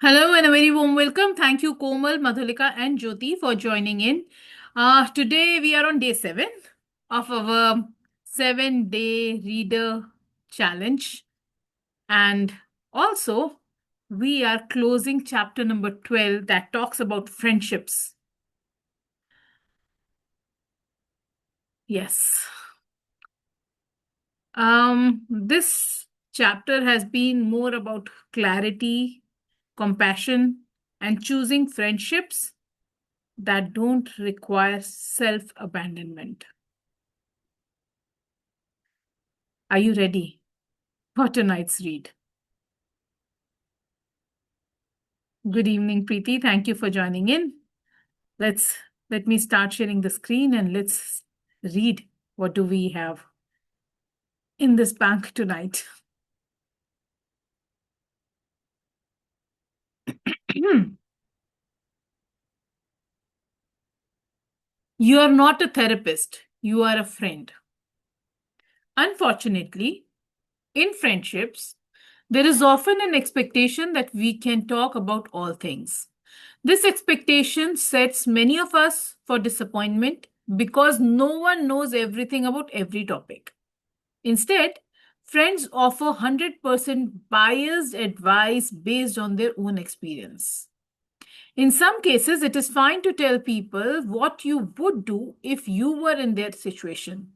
Hello and a very warm welcome. Thank you, Komal, Madhulika, and Jyoti for joining in. Today we are on day 7 of our 7-day reader challenge. And also, we are closing chapter number 12 that talks about friendships. Yes. This chapter has been more about clarity, compassion, and choosing friendships that don't require self abandonment. Are you ready for tonight's read? Good evening, Preeti. Thank you for joining in. Let's let me start sharing the screen and let's read what do we have in this bank tonight. You are not a therapist, you are a friend. Unfortunately, in friendships, there is often an expectation that we can talk about all things. This expectation sets many of us for disappointment because no one knows everything about every topic. Instead, friends offer 100% biased advice based on their own experience. In some cases, it is fine to tell people what you would do if you were in their situation.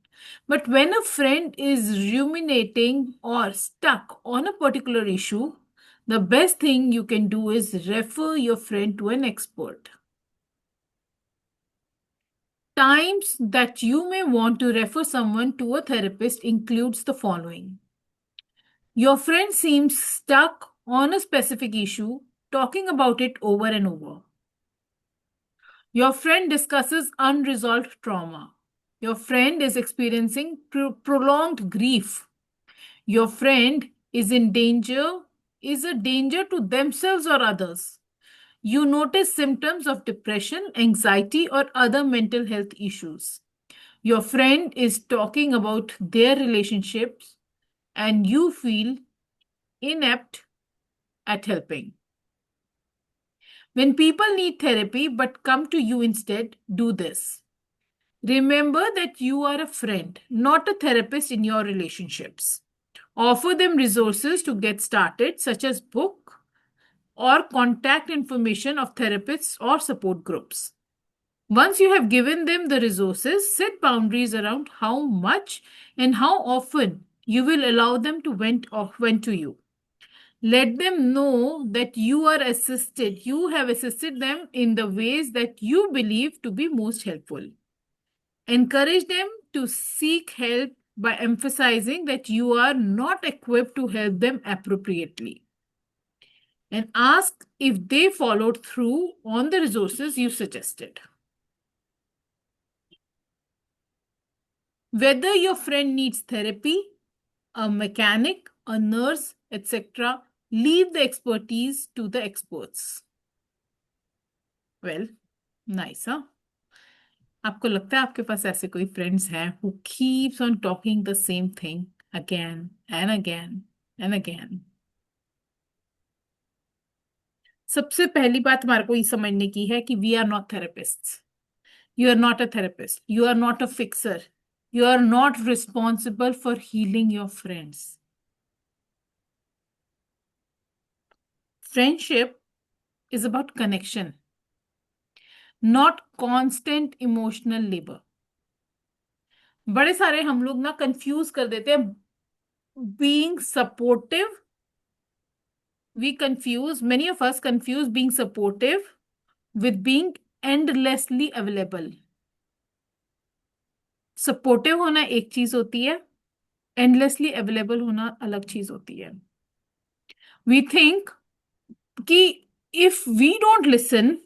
But when a friend is ruminating or stuck on a particular issue, the best thing you can do is refer your friend to an expert. Times that you may want to refer someone to a therapist includes the following. Your friend seems stuck on a specific issue, talking about it over and over. Your friend discusses unresolved trauma. Your friend is experiencing prolonged grief. Your friend is in danger, is a danger to themselves or others. You notice symptoms of depression, anxiety, or other mental health issues. Your friend is talking about their relationships and you feel inept at helping. When people need therapy but come to you instead, do this. Remember that you are a friend, not a therapist in your relationships. Offer them resources to get started, such as book or contact information of therapists or support groups. Once you have given them the resources, set boundaries around how much and how often you will allow them to vent to you. Let them know that you have assisted them in the ways that you believe to be most helpful. Encourage them to seek help by emphasizing that you are not equipped to help them appropriately. And ask if they followed through on the resources you suggested. Whether your friend needs therapy, a mechanic, a nurse, etc., leave the expertise to the experts. Well, nice, huh? आपको लगता है आपके पास ऐसे कोई friends हैं who keeps on talking the same thing again and again and again? सबसे पहली बात हमारे को ये समझने की है कि we are not therapists. You are not a therapist. You are not a fixer. You are not responsible for healing your friends. Friendship is about connection, not constant emotional labor. बड़े सारे हम लोग ना कंफ्यूज कर देते हैं being supportive. Many of us confuse being supportive with being endlessly available. Supportive होना एक चीज होती है, एंडलेसली अवेलेबल होना अलग चीज होती है. वी थिंक कि इफ वी डोंट लिसन,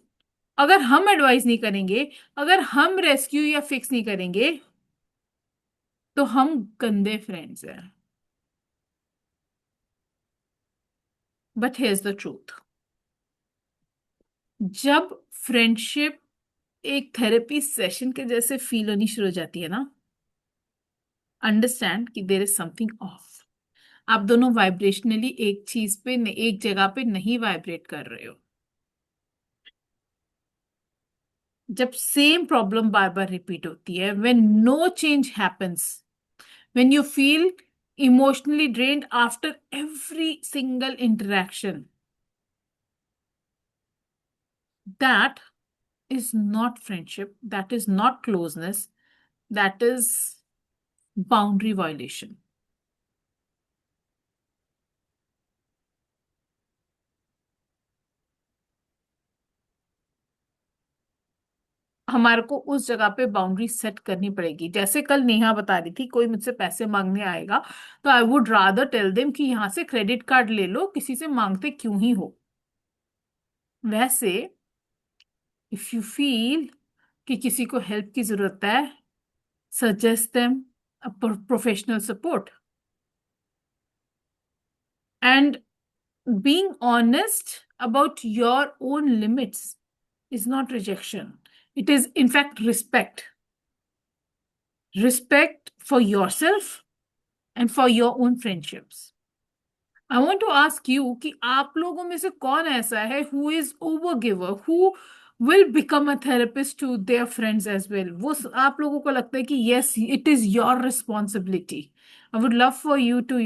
अगर हम एडवाइस नहीं करेंगे, अगर हम रेस्क्यू या फिक्स नहीं करेंगे, तो हम गंदे फ्रेंड्स हैं. But here's the truth. जब फ्रेंडशिप एक थेरेपी सेशन के जैसे फील होनी शुरू हो जाती है ना, अंडरस्टैंड कि देयर इज समथिंग ऑफ. आप दोनों वाइब्रेशनली एक चीज पे एक जगह पे नहीं वाइब्रेट कर रहे हो। जब सेम प्रॉब्लम बार बार रिपीट होती है, when no change happens, when you feel emotionally drained after every single interaction, that is not friendship, that is not closeness, that is boundary violation. हमारे को उस जगह पे बाउंड्री सेट करनी पड़ेगी। जैसे कल नेहा बता रही थी, कोई मुझसे पैसे मांगने आएगा तो I would rather tell them कि यहाँ से क्रेडिट कार्ड ले लो, किसी से मांगते क्यों ही हो। वैसे इफ यू फील कि किसी को हेल्प की जरूरत है, suggest them a professional support. And being honest about your own limits is not rejection. It is, in fact, respect. Respect for yourself and for your own friendships. I want to ask you कि आप लोगों में से कौन ऐसा है who is overgiver, who will become a therapist to their friends as well? वो आप लोगों को लगता है कि yes, it is your responsibility. I would love for you to,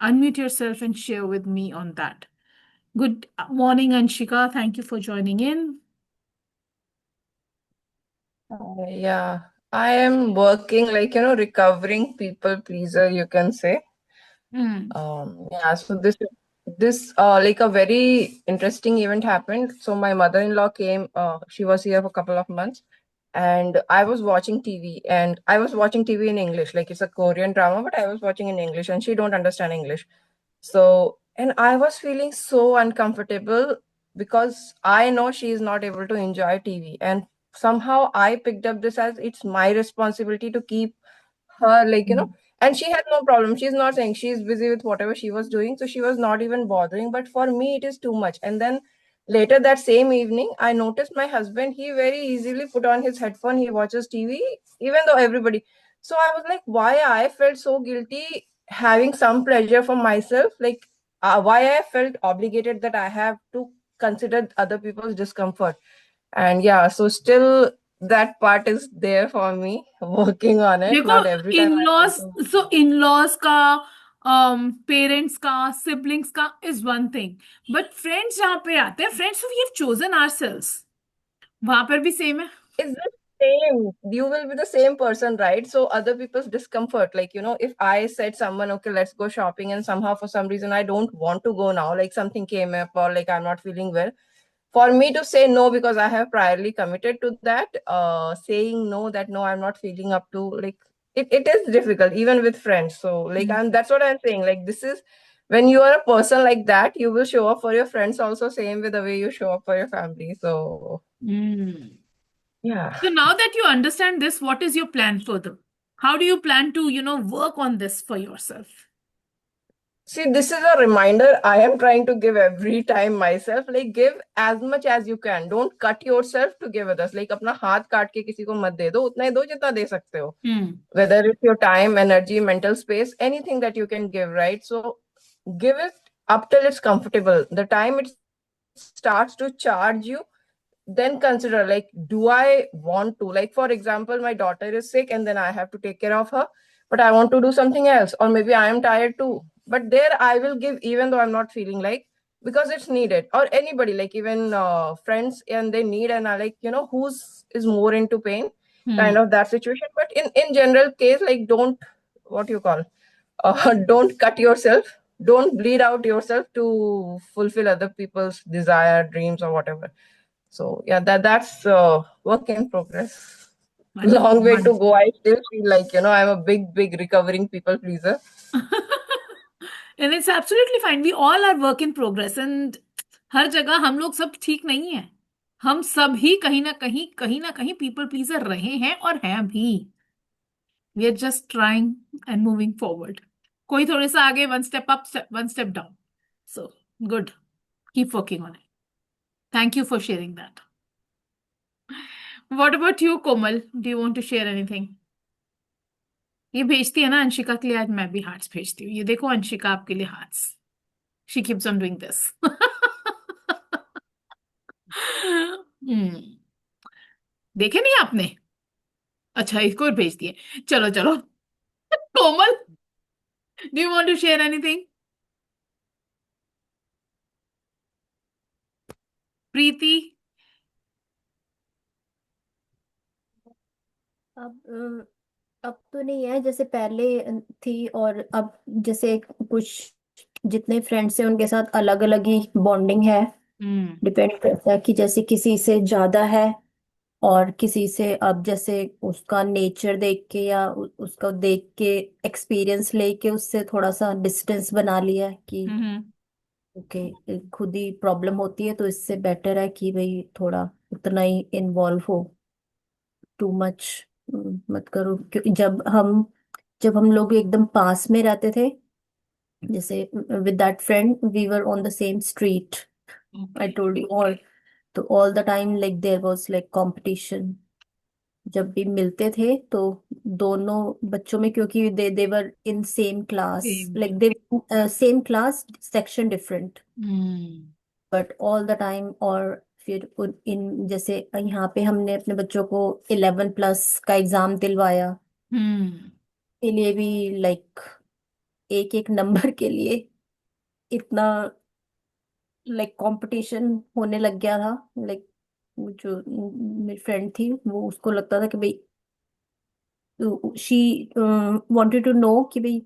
unmute yourself and share with me on that. Good morning, Anshika. Thank you for joining in. Yeah, I am working like, recovering people pleaser, you can say. Yeah, so this like a very interesting event happened. So my mother-in-law came, she was here for a couple of months, and I was watching TV, and I was watching TV in English, like it's a Korean drama, but I was watching in English, and she don't understand English. So, and I was feeling so uncomfortable because I know she is not able to enjoy TV, and somehow I picked up this as it's my responsibility to keep her, like, and she had no problem. She's not saying, she's busy with whatever she was doing, so she was not even bothering. But for me, it is too much. And then later that same evening, I noticed my husband, he very easily put on his headphone, he watches TV, even though everybody. So I was like, why I felt so guilty having some pleasure for myself, like why I felt obligated that I have to consider other people's discomfort. And yeah, so still that part is there for me, working on it. देखो, Not every time I want to. so in-laws का, parents का, siblings का is one thing, but friends जहाँ पे आते हैं, friends we have chosen ourselves, वहां पर भी सेम है। It's the same. You will be the same person, right? So other people's discomfort, like, if I said someone, okay, let's go shopping, and somehow for some reason I don't want to go now, like something came up or like I'm not feeling well, for me to say no because I have priorly committed to that, saying no, that no, I'm not feeling up to, like, it is difficult even with friends. So like that's what I'm saying. Like, this is when you are a person like that, you will show up for your friends also, same with the way you show up for your family. So yeah. So now that you understand this, what is your plan further? How do you plan to, work on this for yourself? See, this is a reminder I am trying to give every time myself. Like, give as much as you can. Don't cut yourself to give others. Like, अपना हाथ काट के किसी को मत दे दो, उतना ही दो जितना दे सकते हो. Whether it's your time, energy, mental space, anything that you can give, right? So give it up till it's comfortable. The time it starts to charge you, then consider, like, do I want to, like, for example, my daughter is sick and then I have to take care of her, but I want to do something else, or maybe I am tired too, but there I will give even though I'm not feeling like, because it's needed. Or anybody, like even friends, and they need, and I, like, who's is more into pain, kind of that situation. But in general case, like, don't, what you call, don't cut yourself, don't bleed out yourself to fulfill other people's desire, dreams, or whatever. So yeah, that's work in progress. Long way to go. I still feel like, I'm a big recovering people pleaser. And it's absolutely fine. We all are work in progress, and हर जगह हम लोग सब ठीक नहीं है। हम सब ही कहीं ना कहीं पीपल प्लीजर रहे हैं और हैं भी। We are just trying and moving forward. कोई थोड़े सा आगे, one step up, one step down. So good. Keep working on it. Thank you for sharing that. What about you, Komal? Do you want to share anything? ये भेजती है ना अंशिका के लिए, आज मैं भी हार्ट्स भेजती हूँ। ये देखो अंशिका, आपके लिए hearts. She keeps on doing this. Hmm. देखे नहीं आपने? अच्छा, इसको भेज दिए। चलो चलो। Komal, do you want to share anything? Preeti? अब अब तो नहीं है जैसे पहले थी। और अब जैसे कुछ जितने फ्रेंड्स हैं उनके साथ अलग अलग ही बॉन्डिंग है। हम्म। डिपेंड करता है कि जैसे किसी से ज्यादा है, और किसी से अब जैसे उसका नेचर देख के या उसका देख के एक्सपीरियंस लेके उससे थोड़ा सा डिस्टेंस बना लिया है कि हम्म। ओके खुद ही प्रॉब्लम होती है, तो इससे बेटर है कि भाई थोड़ा उतना ही इन्वॉल्व हो। टू मच मत करो, क्योंकि जब हम लोग एकदम पास में रहते थे, जैसे with that friend we were on the same street. I okay. Told you all. तो all the time like there was like competition. जब भी मिलते थे तो दोनों बच्चों में, क्योंकि they were in same class, same. Like they same class section different, hmm. But all the time. और फिर इन जैसे यहाँ पे हमने अपने बच्चों को 11+ का एग्जाम दिलवाया, हम्म। के लिए भी लाइक एक एक नंबर के लिए इतना लाइक कंपटीशन होने लग गया था। लाइक जो मेरी फ्रेंड थी वो, उसको लगता था कि भाई शी वांटेड टू नो कि भाई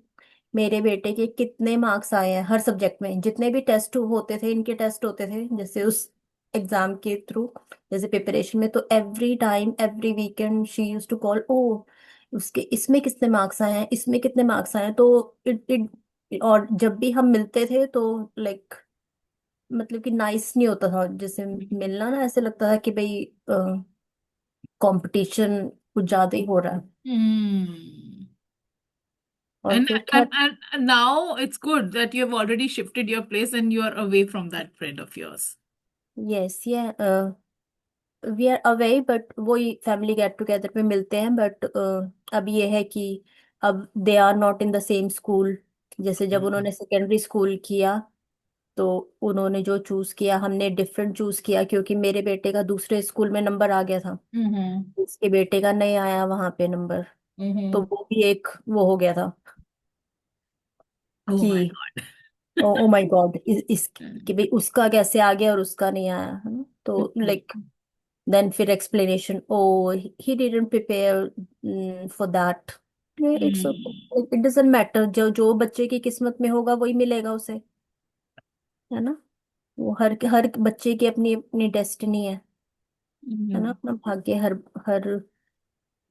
मेरे बेटे के कितने मार्क्स आए हैं हर सब्जेक्ट में। जितने भी टेस्ट होते थे, इनके टेस्ट होते थे जैसे उस एग्जाम के थ्रू, जैसे प्रिपरेशन में, तो every time every weekend she use to call, ओ उसके इसमें कितने मार्क्स आए हैं, इसमें कितने मार्क्स आए हैं। तो इट इट और जब भी हम मिलते थे तो लाइक मतलब कि नाइस नहीं होता था जैसे मिलना ना, ऐसे लगता था कि भाई कंपटीशन कुछ ज्यादा ही हो रहा है। हम्म। और And, फिर and खैर, and now it's good that you have already shifted your place and you are away from that friend of yours. Yes ये वी आर अवे, बट वही फैमिली गेट टुगेदर पे मिलते हैं। बट अब ये है कि अब they are not in the same school. जैसे जब हम्म। उन्होंने सेकेंडरी स्कूल किया तो उन्होंने जो चूज किया, हमने डिफरेंट चूज किया, क्योंकि मेरे बेटे का दूसरे स्कूल में नंबर आ गया था, हम्म। उसके बेटे का नहीं आया वहां पे नंबर। तो हम्म। वो भी एक वो हो गया था Oh my कि ओ ओ माय गॉड, इस कि भाई उसका कैसे आ गया और उसका नहीं आया, है ना। तो God. लाइक देन फिर explanation, oh he didn't prepare for that. It's hmm. It doesn't matter, जो जो बच्चे की किस्मत में होगा वही मिलेगा उसे, है ना। वो हर हर बच्चे की अपनी अपनी डेस्टिनी है ना, हम्म। अपना भाग्य हर हर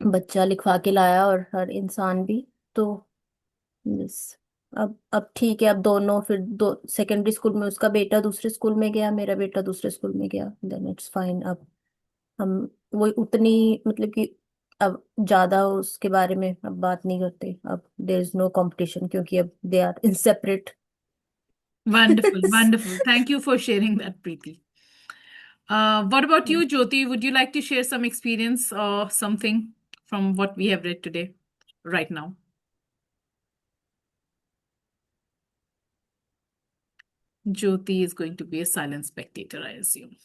बच्चा लिखवा के लाया, और हर इंसान भी। तो यस, अब ठीक है। अब दोनों फिर दो सेकेंडरी स्कूल में, उसका बेटा दूसरे स्कूल में गया, मेरा बेटा दूसरे स्कूल में गया, देन इट्स फाइन। अब हम वो उतनी मतलब कि अब ज्यादा उसके बारे में अब बात नहीं करते। अब देयर इज नो कंपटीशन, क्योंकि अब they are in separate. Wonderful, wonderful. Thank you for sharing that, Preeti. What about you, Jyoti? Would you like to share some experience or something from what we have read today, right now? Jyoti is going to be a silent spectator, I assume.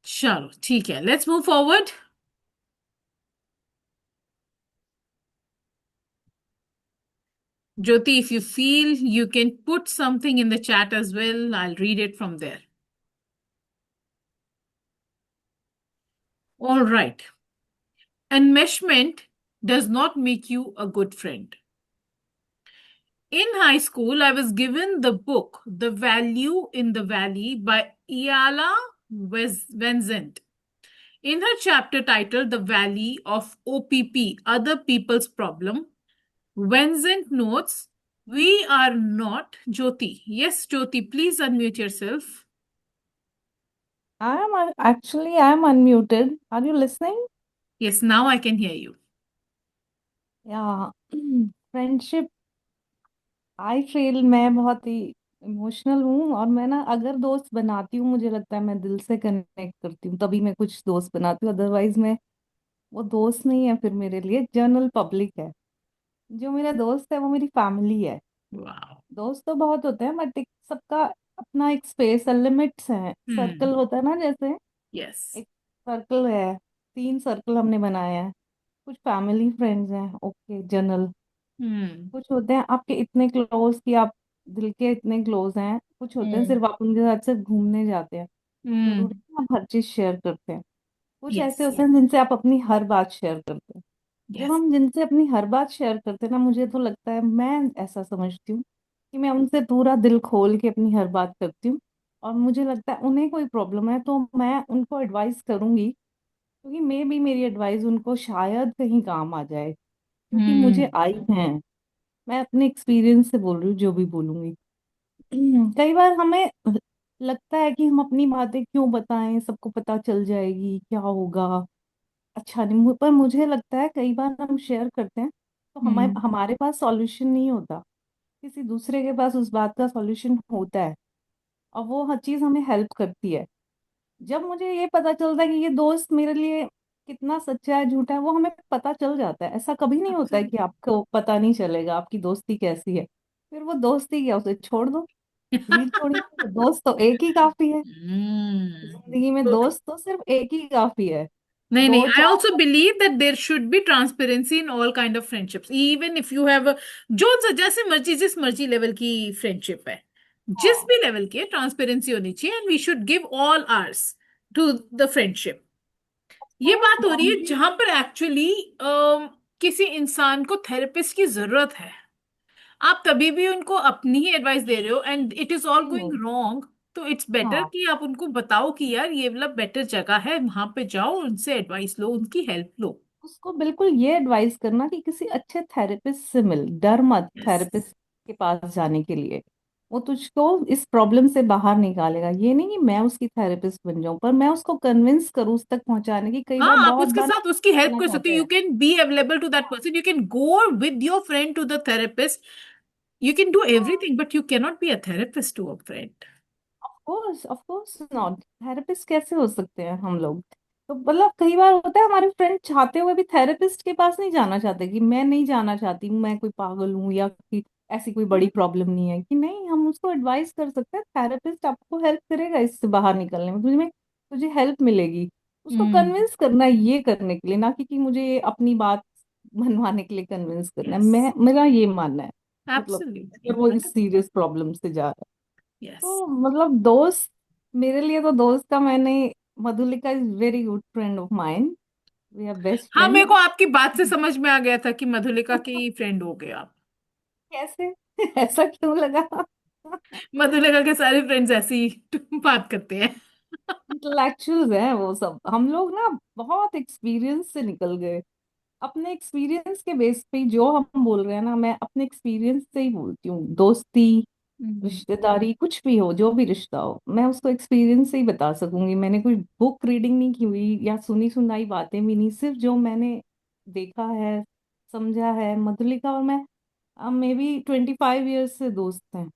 Chalo, ठीक है. Let's move forward. Jyoti, if you feel you can put something in the chat as well, I'll read it from there. All right. Enmeshment does not make you a good friend. In high school, I was given the book The Value in the Valley by Iala Wenzent. In her chapter titled The Valley of OPP, Other People's Problem, Wenzent notes, we are not Jyoti. Yes, Jyoti, please unmute yourself. I'm unmuted. Are you listening? Yes, now I can hear you. या friendship, I feel मैं बहुत ही emotional हूँ, और मैं ना अगर दोस्त बनाती हूँ मुझे लगता है मैं दिल से कनेक्ट करती हूँ तभी मैं कुछ दोस्त बनाती हूँ, अदरवाइज मैं वो दोस्त नहीं है, फिर मेरे लिए जनरल पब्लिक है। जो मेरा दोस्त है वो मेरी फैमिली है। वाओ। दोस्त तो बहुत होते हैं बट एक सबका अपना एक स्पेस है, लिमिट्स हैं। सर्कल होता है ना, जैसे यस। एक सर्कल है, 3 सर्कल हमने बनाए हैं। कुछ फैमिली फ्रेंड्स हैं, ओके, जनरल। हम्म। कुछ होते हैं आपके इतने क्लोज कि आप दिल के इतने क्लोज हैं। कुछ होते हैं हम्म सिर्फ आप उनके साथ सिर्फ घूमने जाते हैं। हम्म। जरूरी है आप हर चीज शेयर करते हैं। कुछ यस। ऐसे होते हैं जिनसे आप अपनी हर बात शेयर करते हैं। जब यस। हम जिनसे अपनी हर बात शेयर करते हैं ना, मुझे तो लगता है, मैं ऐसा समझती हूँ कि मैं उनसे पूरा दिल खोल के अपनी हर बात करती हूँ। और मुझे लगता है उन्हें कोई प्रॉब्लम है तो मैं उनको एडवाइस करूंगी, क्योंकि मे भी मेरी एडवाइस उनको शायद कहीं काम आ जाए, क्योंकि मुझे आई हम्म। है। मैं अपने एक्सपीरियंस से बोल रही हूँ जो भी बोलूंगी। कई बार हमें लगता है कि हम अपनी बातें क्यों बताएं, सबको पता चल जाएगी, क्या होगा, अच्छा नहीं। पर मुझे लगता है कई बार हम शेयर करते हैं तो हमारे हम्म। हमारे पास सॉल्यूशन नहीं होता, किसी दूसरे के पास उस बात का सॉल्यूशन होता है, और वो हर चीज हमें हेल्प करती है। जब मुझे ये पता चलता है कि ये दोस्त मेरे लिए कितना सच्चा है झूठा है, वो हमें पता चल जाता है। ऐसा कभी नहीं होता है कि आपको पता नहीं चलेगा आपकी दोस्ती कैसी है। फिर वो दोस्ती क्या, उसे छोड़ दो, ब्रीड छोड़िए। तो दोस्त तो एक ही काफी है। जिंदगी में तो दोस्त तो सिर्फ एक ही काफी है। नहीं नहीं, दो I चार also believe that there should be transparency in all kind of friendships, even if you have a, जो जैसे मर्जी जिस मर्जी लेवल की फ्रेंडशिप है, जिस हाँ भी लेवल की है, ट्रांसपेरेंसी होनी चाहिए, and we should give all ours to the friendship. ये कोर्स बात हो रही है बाउंड्री। जहां पर एक्चुअली किसी इंसान को थेरेपिस्ट की जरूरत है। आप तभी भी उनको अपनी ही एडवाइस दे रहे हो and it is all going wrong, तो इट्स बेटर हाँ, कि आप उनको बताओ कि यार ये वाला बेटर जगह है, वहां पे जाओ, उनसे एडवाइस लो, उनकी हेल्प लो। उसको बिल्कुल ये एडवाइस करना कि किसी अच्छे थेरेपिस्ट से मिल, डर मत यस। थेरेपिस्ट के पास जाने के लिए। वो तुझको इस प्रॉब्लम से बाहर निकालेगा। ये नहीं कि मैं उसकी थेरेपिस्ट बन जाऊं, पर मैं उसको कन्विंस करूं उस तक पहुंचाने की। कई हाँ, बार, आप बहुत उसके बार साथ उसकी हेल्प करना कर सकते चाहते हो, यू हैं। Can be available to that person, you can go with your friend to the therapist, you can do everything, but you cannot be a therapist to a friend. Of course not. Therapist कैसे हो सकते हैं हम लोग? तो मतलब कई बार होता है हमारे फ्रेंड चाहते हुए भी थेरेपिस्ट के पास नहीं जाना चाहते, कि मैं नहीं जाना चाहती, मैं कोई पागल हूँ, या कि ऐसी कोई बड़ी प्रॉब्लम नहीं है। कि नहीं, हम उसको एडवाइस कर सकते हैं, थेरेपिस्ट आपको हेल्प करेगा इससे बाहर निकलने में, तुझे हेल्प मिलेगी। उसको हम्म। कन्विंस करना है ये करने के लिए, ना कि मुझे अपनी बात मनवाने के लिए कन्विंस करना है। यस। मेरा ये मानना है। मतलब एब्सोल्युटली। अगर वो इस सीरियस प्रॉब्लम से जा रहा है यस। तो मतलब दोस्त, मेरे लिए तो दोस्त का, मैंने, Madhulika is very good friend of mind. We are best हाँ, मेरे फ्रेंड। को आपकी बात से समझ में आ गया था कि मधुलिका की फ्रेंड हो गए आप। कैसे? ऐसा क्यों लगा? मधुलिका के सारे फ्रेंड्स ऐसी बात करते हैं। इंटेलेक्चुअल्स हैं वो सब। हम लोग ना बहुत एक्सपीरियंस से निकल गए। अपने एक्सपीरियंस के बेस पे ही जो हम बोल रहे हैं ना, मैं अपने एक्सपीरियंस से ही बोलती हूँ। दोस्ती, हम्म। रिश्तेदारी, कुछ भी हो, जो भी रिश्ता हो, मैं उसको एक्सपीरियंस से ही बता सकूंगी। मैंने कोई बुक रीडिंग नहीं की हुई, या सुनी सुनाई बातें भी नहीं, सिर्फ जो मैंने देखा है, समझा है। मधुलिका और मैं मे बी 25 ईयर्स से दोस्त हैं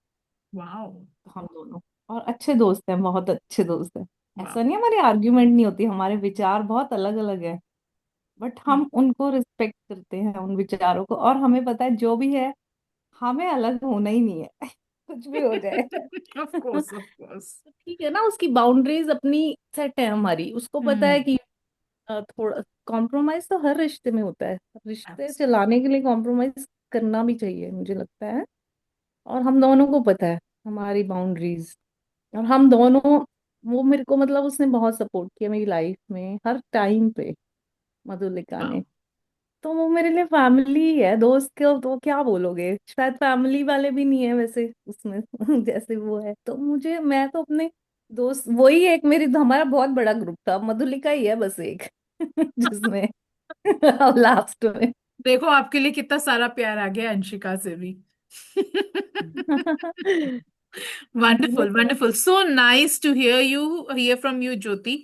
वाओ। हम दोनों। और अच्छे दोस्त हैं, बहुत अच्छे दोस्त हैं। ऐसा वाओ। नहीं हमारी आर्ग्यूमेंट नहीं होती, हमारे विचार बहुत अलग अलग हैं, बट हम उनको रिस्पेक्ट करते हैं, उन विचारों को। और हमें पता है जो भी है, हमें अलग होना ही नहीं है। कुछ भी हो जाए। Of course, of course. तो ठीक है ना, उसकी बाउंड्रीज अपनी सेट है, हमारी उसको पता है हम्म। कि थोड़ा कॉम्प्रोमाइज तो हर रिश्ते में होता है। रिश्ते चलाने के लिए कॉम्प्रोमाइज करना भी चाहिए, मुझे लगता है। और हम दोनों को पता है हमारी बाउंड्रीज। और हम दोनों, वो मेरे को, मतलब उसने बहुत सपोर्ट किया मेरी लाइफ में हर टाइम पे, मधुलिका वाओ। ने। तो वो मेरे लिए फैमिली है। दोस्त के तो क्या बोलोगे, शायद फैमिली वाले भी नहीं है वैसे उसमें जैसे वो है। तो मुझे, मैं तो अपने दोस्त, वही एक मेरी, हमारा बहुत बड़ा ग्रुप था, मधुलिका ही है बस एक जिसमें लास्ट में देखो आपके लिए कितना सारा प्यार आ गया अंशिका से भी। Wonderful, wonderful. So nice to hear from you, Jyoti.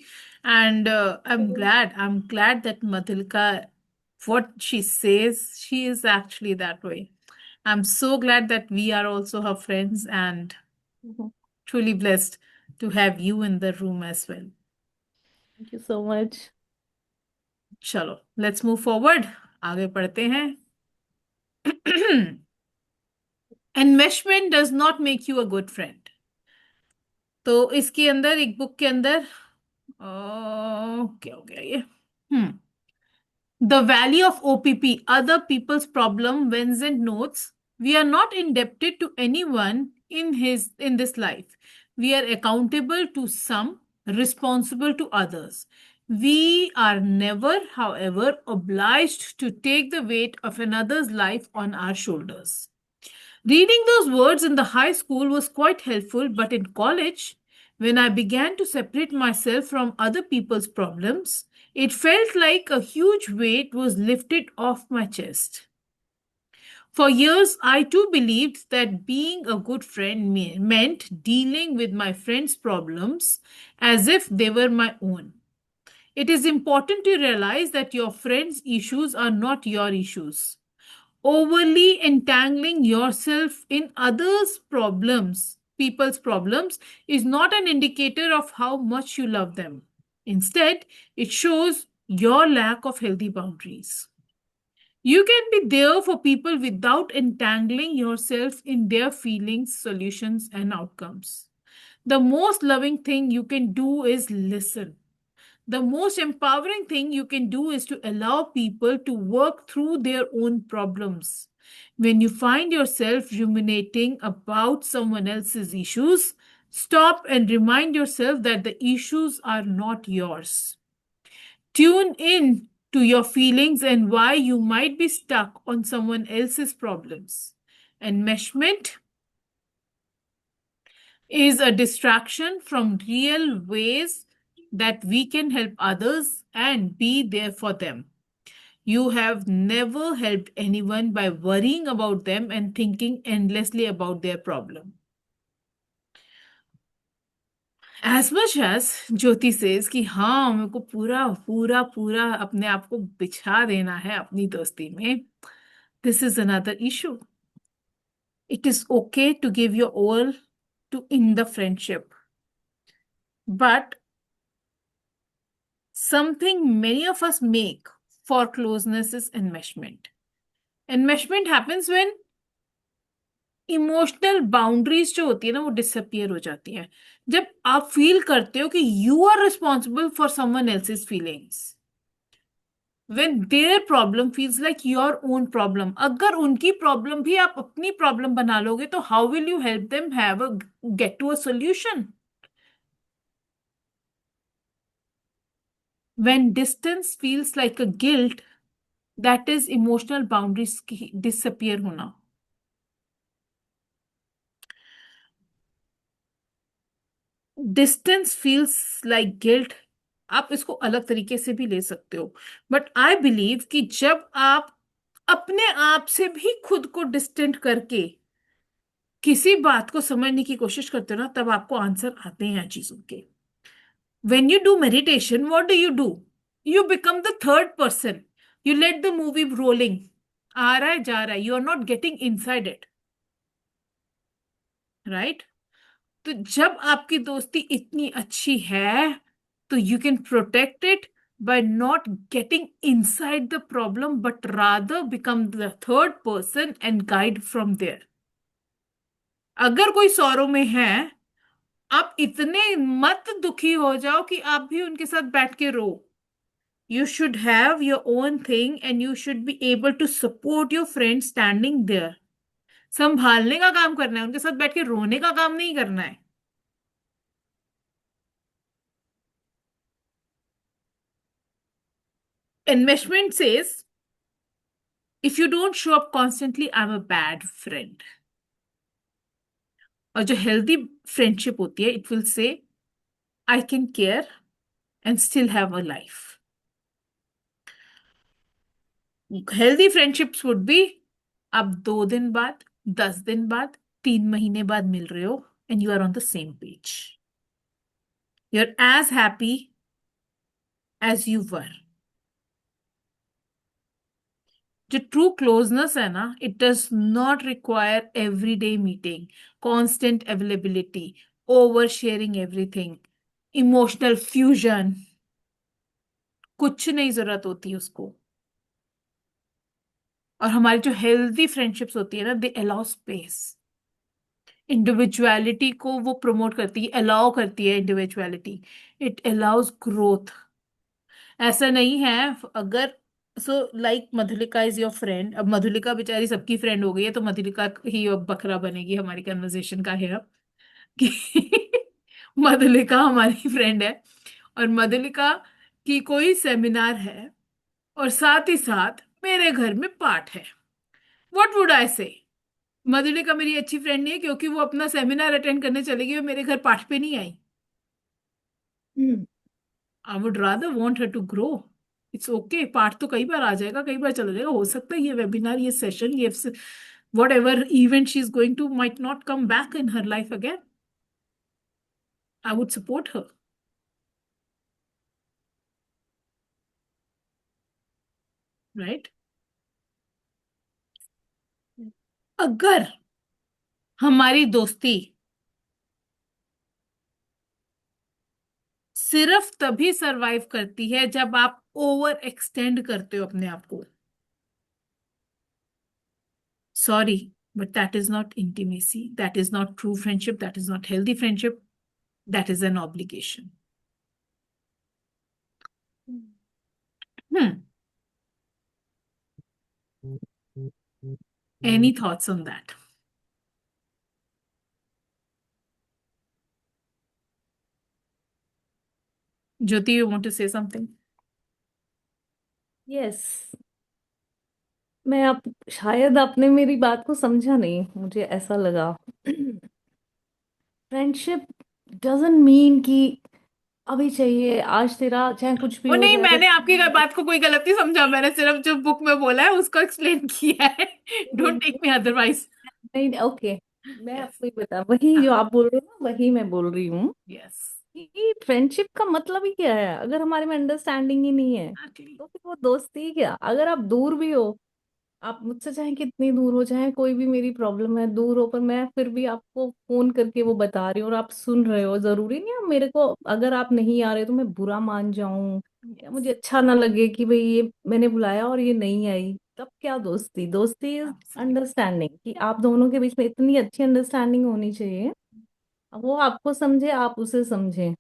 And I'm glad that Madhulika, what she says, she is actually that way. I'm so glad that we are also her friends and truly blessed to have you in the room as well. Thank you so much. चलो, let's move forward. आगे बढ़ते हैं। Enmeshment does not make you a good friend. तो इसके अंदर एक book के अंदर क्या हो गया ये? The Valley of OPP, Other People's Problem, Vincent notes, we are not indebted to anyone in this life. We are accountable to some, responsible to others. We are never, however, obliged to take the weight of another's life on our shoulders. Reading those words in the high school was quite helpful, but in college, when I began to separate myself from other people's problems, it felt like a huge weight was lifted off my chest. For years, I too believed that being a good friend meant dealing with my friends' problems as if they were my own. It is important to realize that your friends' issues are not your issues. Overly entangling yourself in people's problems, is not an indicator of how much you love them. Instead, it shows your lack of healthy boundaries. You can be there for people without entangling yourself in their feelings, solutions, and outcomes. The most loving thing you can do is listen. The most empowering thing you can do is to allow people to work through their own problems. When you find yourself ruminating about someone else's issues, stop and remind yourself that the issues are not yours. Tune in to your feelings and why you might be stuck on someone else's problems. Enmeshment is a distraction from real ways that we can help others and be there for them. You have never helped anyone by worrying about them and thinking endlessly about their problem. As much as Jyoti says कि हाँ मेरे को पूरा पूरा पूरा अपने आप को बिछा देना है अपनी दोस्ती में, this is another issue. It is okay to give your all in the friendship, but something many of us make for closeness is enmeshment. Enmeshment happens when emotional boundaries जो होती है ना वो डिसअपियर हो जाती है, जब आप फील करते हो कि you are responsible for someone else's feelings, when their problem feels like your own problem. अगर उनकी प्रॉब्लम भी आप अपनी प्रॉब्लम बना लोगे तो how will you help them get to a solution? When distance feels like a guilt, that is emotional boundaries की disappear होना. Distance feels like guilt, आप इसको अलग तरीके से भी ले सकते हो, बट आई बिलीव कि जब आप अपने आप से भी खुद को डिस्टेंट करके किसी बात को समझने की कोशिश करते हो ना, तब आपको आंसर आते हैं चीजों के. When you do meditation, what do? You become the third person. You let the movie rolling. आ रहा है जा रहा है. You are not getting inside it. Right? तो जब आपकी दोस्ती इतनी अच्छी है तो you can protect it by not getting inside the problem, but rather become the third person and guide from there. अगर कोई sorrow में है, आप इतने मत दुखी हो जाओ कि आप भी उनके साथ बैठ के रो. You should have your own thing and you should be able to support your friend standing there. संभालने का काम करना है, उनके साथ बैठ के रोने का काम नहीं करना है. Enmeshment says, if you don't show up constantly, I'm a bad friend. और जो healthy friendship होती है, it will say, I can care and still have a life. Healthy friendships would be, अब 2 दिन बाद, 10 दिन बाद, 3 महीने बाद मिल रहे हो and you are on the same page. You're as happy as you were. जो ट्रू क्लोजनेस है ना, it does not require everyday meeting, constant availability, over sharing everything, emotional fusion. कुछ नहीं जरूरत होती उसको. और हमारी जो हेल्दी फ्रेंडशिप्स होती है ना, दे अलाउ स्पेस। इंडिविजुअलिटी को वो प्रमोट करती है, अलाउ करती है इंडिविजुअलिटी। It allows growth. ऐसा नहीं है अगर, so like Madhulika is your friend, अब मधुलिका बेचारी सबकी फ्रेंड हो गई है, तो मधुलिका ही अब बकरा बनेगी हमारी कन्वर्सेशन का है अब कि मधुलिका हमारी फ्रेंड है, और मधुलिका की कोई सेमिनार है, और साथ ही साथ मेरे घर में पाठ है। व्हाट वुड आई से? मधुलिका मेरी अच्छी फ्रेंड नहीं है क्योंकि वो अपना सेमिनार अटेंड करने चली गई और मेरे घर पाठ पे नहीं आई। I would rather want her to grow. It's okay, पाठ तो कई बार आ जाएगा, कई बार चला जाएगा, हो सकता है ये वेबिनार, ये सेशन, ये whatever event she is going to might not come back in her life again. I would support her, right? अगर हमारी दोस्ती सिर्फ तभी सरवाइव करती है जब आप ओवर एक्सटेंड करते हो अपने आप को, sorry, but that is not intimacy, that is not true friendship, that is not healthy friendship, that is an obligation. Hmm. Any thoughts on that? Jyoti, you want to say something? Yes, मैं आप शायद आपने मेरी बात को समझा नहीं, मुझे ऐसा लगा। फ्रेंडशिप डजंट मीन कि अभी चाहिए, आज तेरा चाहे कुछ भी ओ हो नहीं, जाए अगर मैंने आपकी बात को कोई गलत नहीं समझा, मैंने सिर्फ जो बुक में बोला है उसको एक्सप्लेन किया है। Don't take me otherwise. नहीं, ओके, मैं यस। आपको ही बता, वही जो हाँ। आप बोल रहे हो ना, वही मैं बोल रही हूँ यस। कि फ्रेंडशिप का मतलब ही क्या है अगर हमारे में अंडरस्टैंडिंग ही नहीं है, एग्जैक्टली। तो फिर वो दोस्ती ही क्या? अगर आप दूर भी हो, आप मुझसे चाहे कितनी दूर हो, चाहे कोई भी मेरी प्रॉब्लम है, दूर हो, पर मैं फिर भी आपको फोन करके वो बता रही हूँ और आप सुन रहे हो, जरूरी नहीं है मेरे को अगर आप नहीं आ रहे तो मैं बुरा मान जाऊं या यस। मुझे अच्छा ना लगे कि भाई ये मैंने बुलाया और ये नहीं आई, तब क्या दोस्ती? दोस्ती इज एब्सोल्युटली। अंडरस्टैंडिंग, कि आप दोनों के बीच में इतनी अच्छी अंडरस्टैंडिंग होनी चाहिए, वो आपको समझे, आप उसे समझे।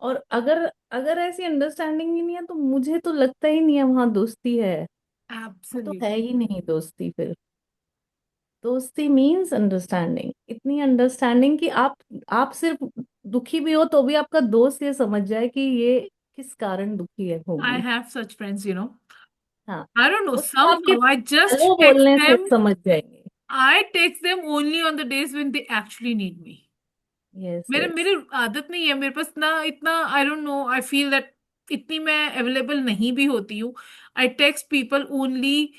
और अगर अगर ऐसी अंडरस्टैंडिंग ही नहीं है तो मुझे तो लगता ही नहीं है वहां दोस्ती है, वो तो है ही एब्सोल्युटली। नहीं दोस्ती फिर। दोस्ती मीन्स अंडरस्टैंडिंग, इतनी अंडरस्टैंडिंग कि आप सिर्फ दुखी भी हो तो भी आपका दोस्त ये समझ जाए कि ये किस कारण दुखी है I होगी। have such friends, you know. हाँ, I don't know, वो सिर्फ आपके somehow I just hello text बोलने से them. समझ जाएंगे। I text them only on the days when they actually need me. Yes मेरे यस। मेरी आदत नहीं है, मेरे पास ना इतना, I don't know, I feel that इतनी मैं अवेलेबल नहीं भी होती हूँ। आई टेक्स्ट पीपल ओनली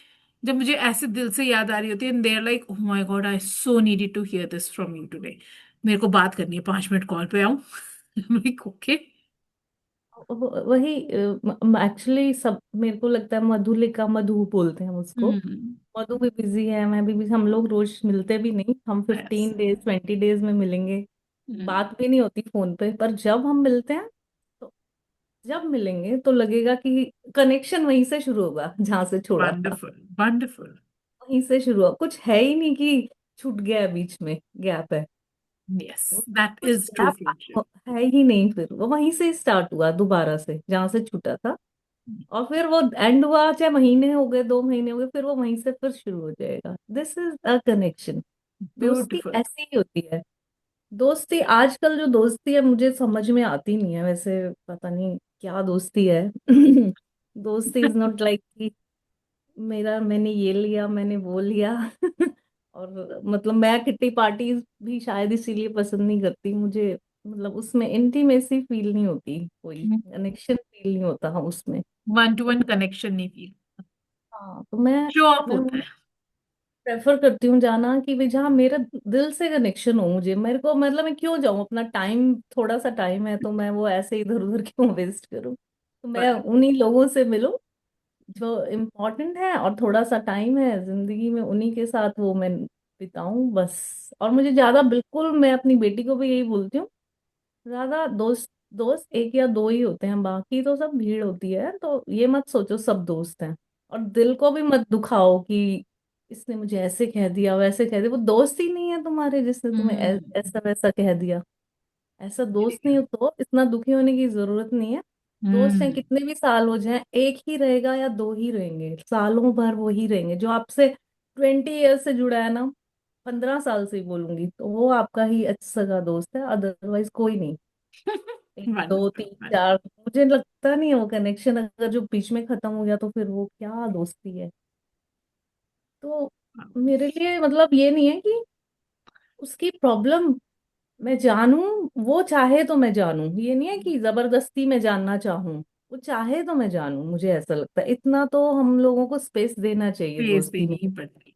जब मुझे ऐसे दिल से याद आ रही होती है, and they are like, oh my God, I so needed to hear this from you today, मेरे को बात करनी है, 5 मिनट कॉल पे आऊं? ओके। वही एक्चुअली सब मेरे को लगता है, मधुलिका, मधु बोलते हैं उसको, हम्म। मधु भी बिजी है, मैं भी busy, हम लोग रोज मिलते भी नहीं, हम यस। 15 डेज 20 डेज में मिलेंगे, हम्म। बात भी नहीं होती फोन पे, पर जब हम मिलते हैं तो जब मिलेंगे तो लगेगा कि कनेक्शन वहीं से शुरू होगा जहां से छोड़ा था, वंडरफुल। वंडरफुल। वहीं से शुरू हुआ, कुछ है ही नहीं कि छूट गया है बीच में, गैप है, यस, वो दैट कुछ इज ट्रू गैप फ्रेंडशिप। है ही नहीं, फिर वो वहीं से स्टार्ट हुआ दोबारा से जहां से छूटा था, और फिर वो एंड हुआ, चाहे महीने हो गए, 2 महीने हो गए, फिर वो वहीं से फिर शुरू हो जाएगा। This is a connection. दोस्ती ब्यूटिफुल। ऐसी ही होती है। दोस्ती आजकल जो दोस्ती है मुझे समझ में आती नहीं है, वैसे पता नहीं क्या दोस्ती है। दोस्ती इज नॉट लाइक कि मेरा मैंने ये लिया, मैंने वो लिया। और मतलब मैं किट्टी पार्टी भी शायद इसीलिए पसंद नहीं करती, मुझे मतलब उसमें इंटीमेसी फील नहीं होती, कोई कनेक्शन फील नहीं होता हाँ उसमें। वन टू तो वन कनेक्शन नहीं फील, हाँ, तो मैं शो अप मैं होता है। प्रेफर करती हूँ जाना कि भाई जहाँ मेरा दिल से कनेक्शन हो, मुझे मेरे को मतलब मैं क्यों जाऊँ, अपना टाइम, थोड़ा सा टाइम है तो मैं वो ऐसे इधर उधर क्यों वेस्ट करूँ, तो मैं पर उन्हीं लोगों से मिलूं जो इम्पोर्टेंट है, और थोड़ा सा टाइम है जिंदगी में उन्हीं के साथ वो मैं बिताऊं बस। और मुझे ज्यादा, बिल्कुल मैं अपनी बेटी को भी यही बोलती हूँ, ज्यादा दोस्त दोस्त एक या दो ही होते हैं, बाकी तो सब भीड़ होती है, तो ये मत सोचो सब दोस्त हैं, और दिल को भी मत दुखाओ कि इसने मुझे ऐसे कह दिया, वैसे कह दिया। वो दोस्त ही नहीं है तुम्हारे जिसने तुम्हें ऐसा वैसा कह दिया। ऐसा दोस्त नहीं हो तो इतना दुखी होने की जरूरत नहीं है। दोस्त हैं, हम्म कितने भी साल हो जाएं, एक ही रहेगा या दो ही रहेंगे, सालों भर वो ही रहेंगे। जो आपसे 20 ईयर से जुड़ा है ना, 15 साल से ही बोलूंगी, तो वो आपका ही अच्छा सगा दोस्त है, अदरवाइज कोई नहीं। एक दो वंडरफुल तीन चार, मुझे लगता नहीं है वो कनेक्शन अगर जो बीच में खत्म हो गया तो फिर वो क्या दोस्ती है। तो मेरे लिए मतलब ये नहीं है कि उसकी प्रॉब्लम मैं जानूं, वो चाहे तो मैं जानूं, ये नहीं है कि जबरदस्ती मैं जानना चाहूं। वो चाहे तो मैं जानूं, मुझे ऐसा लगता है इतना तो हम लोगों को स्पेस देना चाहिए फेस दोस्ती में। देनी पड़ती।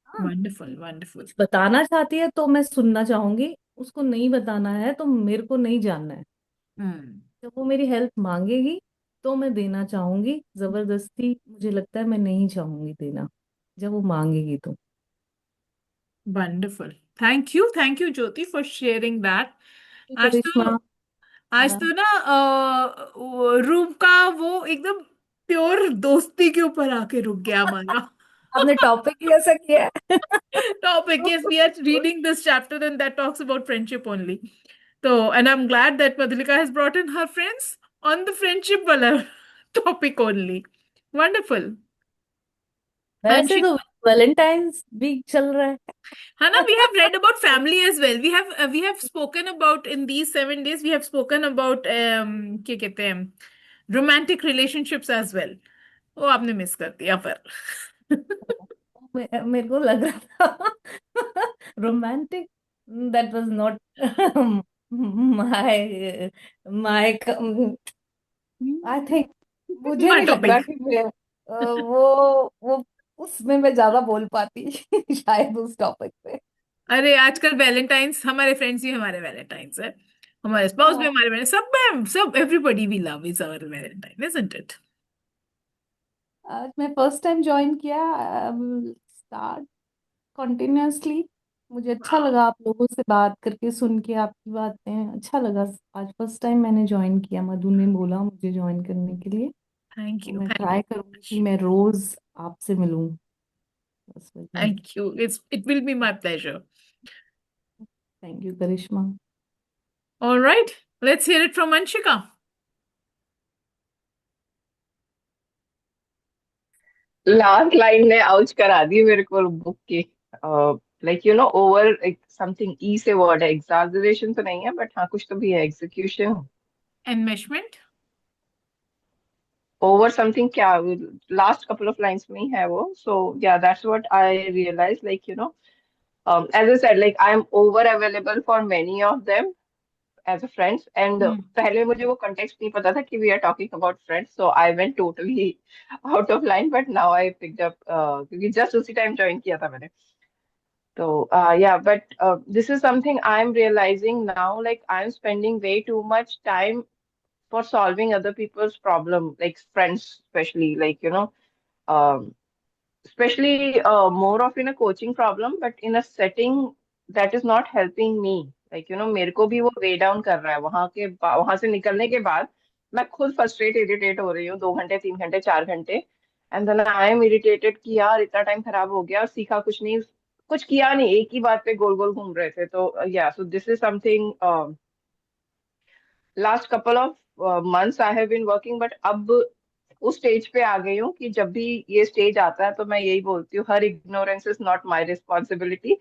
हाँ, वंडरफुल वंडरफुल। कुछ बताना चाहती है तो मैं सुनना चाहूंगी, उसको नहीं बताना है तो मेरे को नहीं जानना है। हम्म जब वो मेरी हेल्प मांगेगी तो मैं देना चाहूंगी, जबरदस्ती मुझे लगता है मैं नहीं चाहूंगी देना, जब वो मांगेगी तो। Wonderful. Thank you Jyoti for sharing that. आज करिश्मा। तो आज हाँ, तो ना रूम का वो एकदम प्योर दोस्ती के ऊपर आके रुक गया हमारा। आपने टॉपिक ही ऐसा किया है। Topic. Yes, we are reading this chapter and that talks about friendship only. So, and I'm glad that Madhulika has brought in her friends on the friendship wala topic only. Wonderful. And वैसे she, तो Valentine's भी चल रहा है। Hannah, we have read about family as well. We have spoken about in these 7 days. We have spoken about क्या कहते हैं romantic relationships as well. वो आपने मिस कर दिया पर मेरे को लग रहा था romantic, that was not my my I think, मुझे my नहीं लग रहा topic. कि मैं वो उसमें मैं ज्यादा बोल पाती शायद उस टॉपिक पे। अरे आजकल वैलेंटाइंस हमारे फ्रेंड्स भी हमारे वैलेंटाइंस है, हमारे स्पाउस भी हाँ, हमारे वैलेंटाइन, सब में सब everybody we love is our Valentine isn't it? आज मैं फर्स्ट टाइम ज्वाइन किया, स्टार्ट कंटिन्यूअसली। मुझे अच्छा वाओ, लगा आप लोगों से बात करके, सुन के आपकी बातें अच्छा लगा। आज फर्स्ट टाइम मैंने ज्वाइन किया, मधु ने बोला मुझे ज्वाइन करने के लिए, थैंक तो यू मैं थैंक ट्राई यू करूंगी कि मैं रोज आपसे मिलूं, बस वही। Thank you, it will be my pleasure. Thank you Karishma. Alright, let's hear it from Anshika. Last line ने आउच करा दी मेरे को बुक की। लाइक ओवर समथिंग ई से वर्ड है, एग्जैजरेशन तो नहीं है बट हाँ कुछ तो भी है, एग्जीक्यूशन, एनमेशमेंट। ओवर समथिंग क्या, लास्ट कपल ऑफ लाइंस में ही है वो। So yeah that's what I realise, like as I said, like I am over available for many of them as a friends, and पहले मुझे वो context नहीं पता था कि we are talking about friends, so I went totally out of line, but now I picked up क्योंकि just उसी time join किया था मैंने। So yeah, but this is something I'm realizing now, like I'm spending way too much time for solving other people's problem, like friends especially, like um, especially more of in a coaching problem, but in a setting that is not helping me, like मेरे को भी वो वे down कर रहा है। वहां से निकलने के बाद मैं खुद फ्रस्ट्रेट इरिटेट हो रही हूँ 2 घंटे 3 घंटे 4 घंटे, and then I am irritated कि यार इतना टाइम खराब हो गया और सीखा कुछ नहीं, कुछ किया नहीं, एक ही बात पे गोल गोल घूम रहे थे। तो yeah so this is something last couple of months I have been working, but अब उस स्टेज पे आ गई हूँ कि जब भी ये स्टेज आता है तो मैं यही बोलती हूँ, her ignorance is not my responsibility.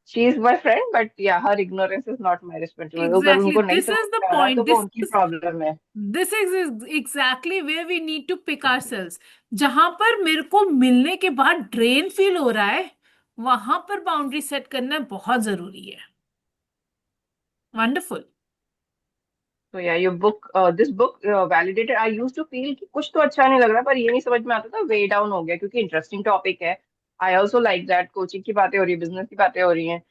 She is my friend but yeah her ignorance is not my responsibility. अगर एग्जैक्टली, उनको नहीं दिस समझ इज द में आ रहा है तो पॉइंट। वो दिस उनकी प्रॉब्लम है। This is exactly where we need to pick our selves. जहां पर मेरे को मिलने के बाद ड्रेन फील हो रहा है, वहां पर बाउंड्री सेट करना बहुत जरूरी है। वंडरफुल। तो yeah your book, this book validated, I used to feel कि कुछ तो अच्छा नहीं लग रहा, पर ये नहीं समझ में आता था, वे डाउन हो गया क्योंकि इंटरेस्टिंग टॉपिक है। I also like that, coaching की बातें हो रही है, बिजनेस की बातें हो रही हैं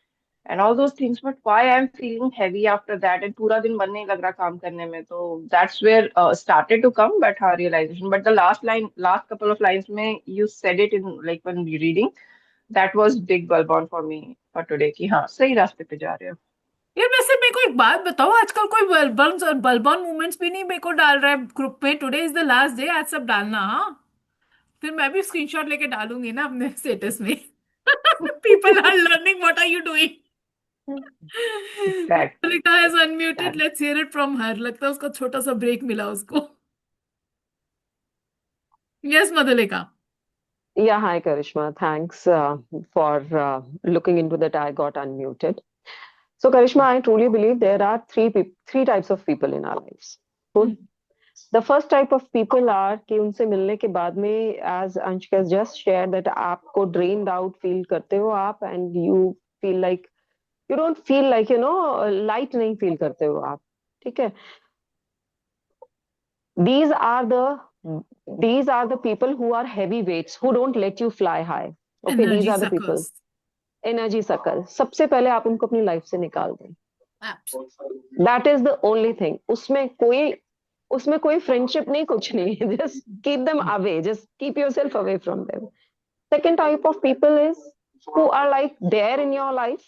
and all those things, but why I'm feeling heavy after that and पूरा दिन मन नहीं लग रहा काम करने में। तो that's where started to come but हाँ realization, but the last couple of lines में you said it in like when you reading, that was big bulb on for me for today कि हाँ सही रास्ते पे जा रहे हो। यार वैसे मेरे को एक बात बताओ, आजकल कोई बल्बन्स और बल्बन मूवमेंट्स भी नहीं मेरे को डाल रहा है ग्रुप में। Today is the last day, आज सब डालना हाँ। फिर मैं भी स्क्रीनशॉट लेके डालूंगी ना अपने स्टेटस में। People are learning. What are you doing? Exactly. Madhulika has unmuted. Let's hear it from her. लगता है उसका छोटा सा ब्रेक मिला उसको. Yes, Madhulika. Yeah, hi Karishma. Thanks for looking into that. I got unmuted. So Karishma, I truly believe there are three types of people in our lives. Cool. The first type of people are कि उनसे मिलने के बाद में, as Anshika has just shared, that आपको drained out feel करते हो आप, and you feel like you don't feel like light नहीं feel करते हो आप. ठीक है. These are the people who are heavyweights, who don't let you fly high. Okay, these Energy are the people. suckers. Energy sucker. सबसे पहले आप उनको अपनी लाइफ से निकाल दें. Absolutely. That is the only thing. उसमें कोई friendship नहीं, कुछ नहीं. Just keep them away. Just keep yourself away from them. Second type of people is who are like there in your life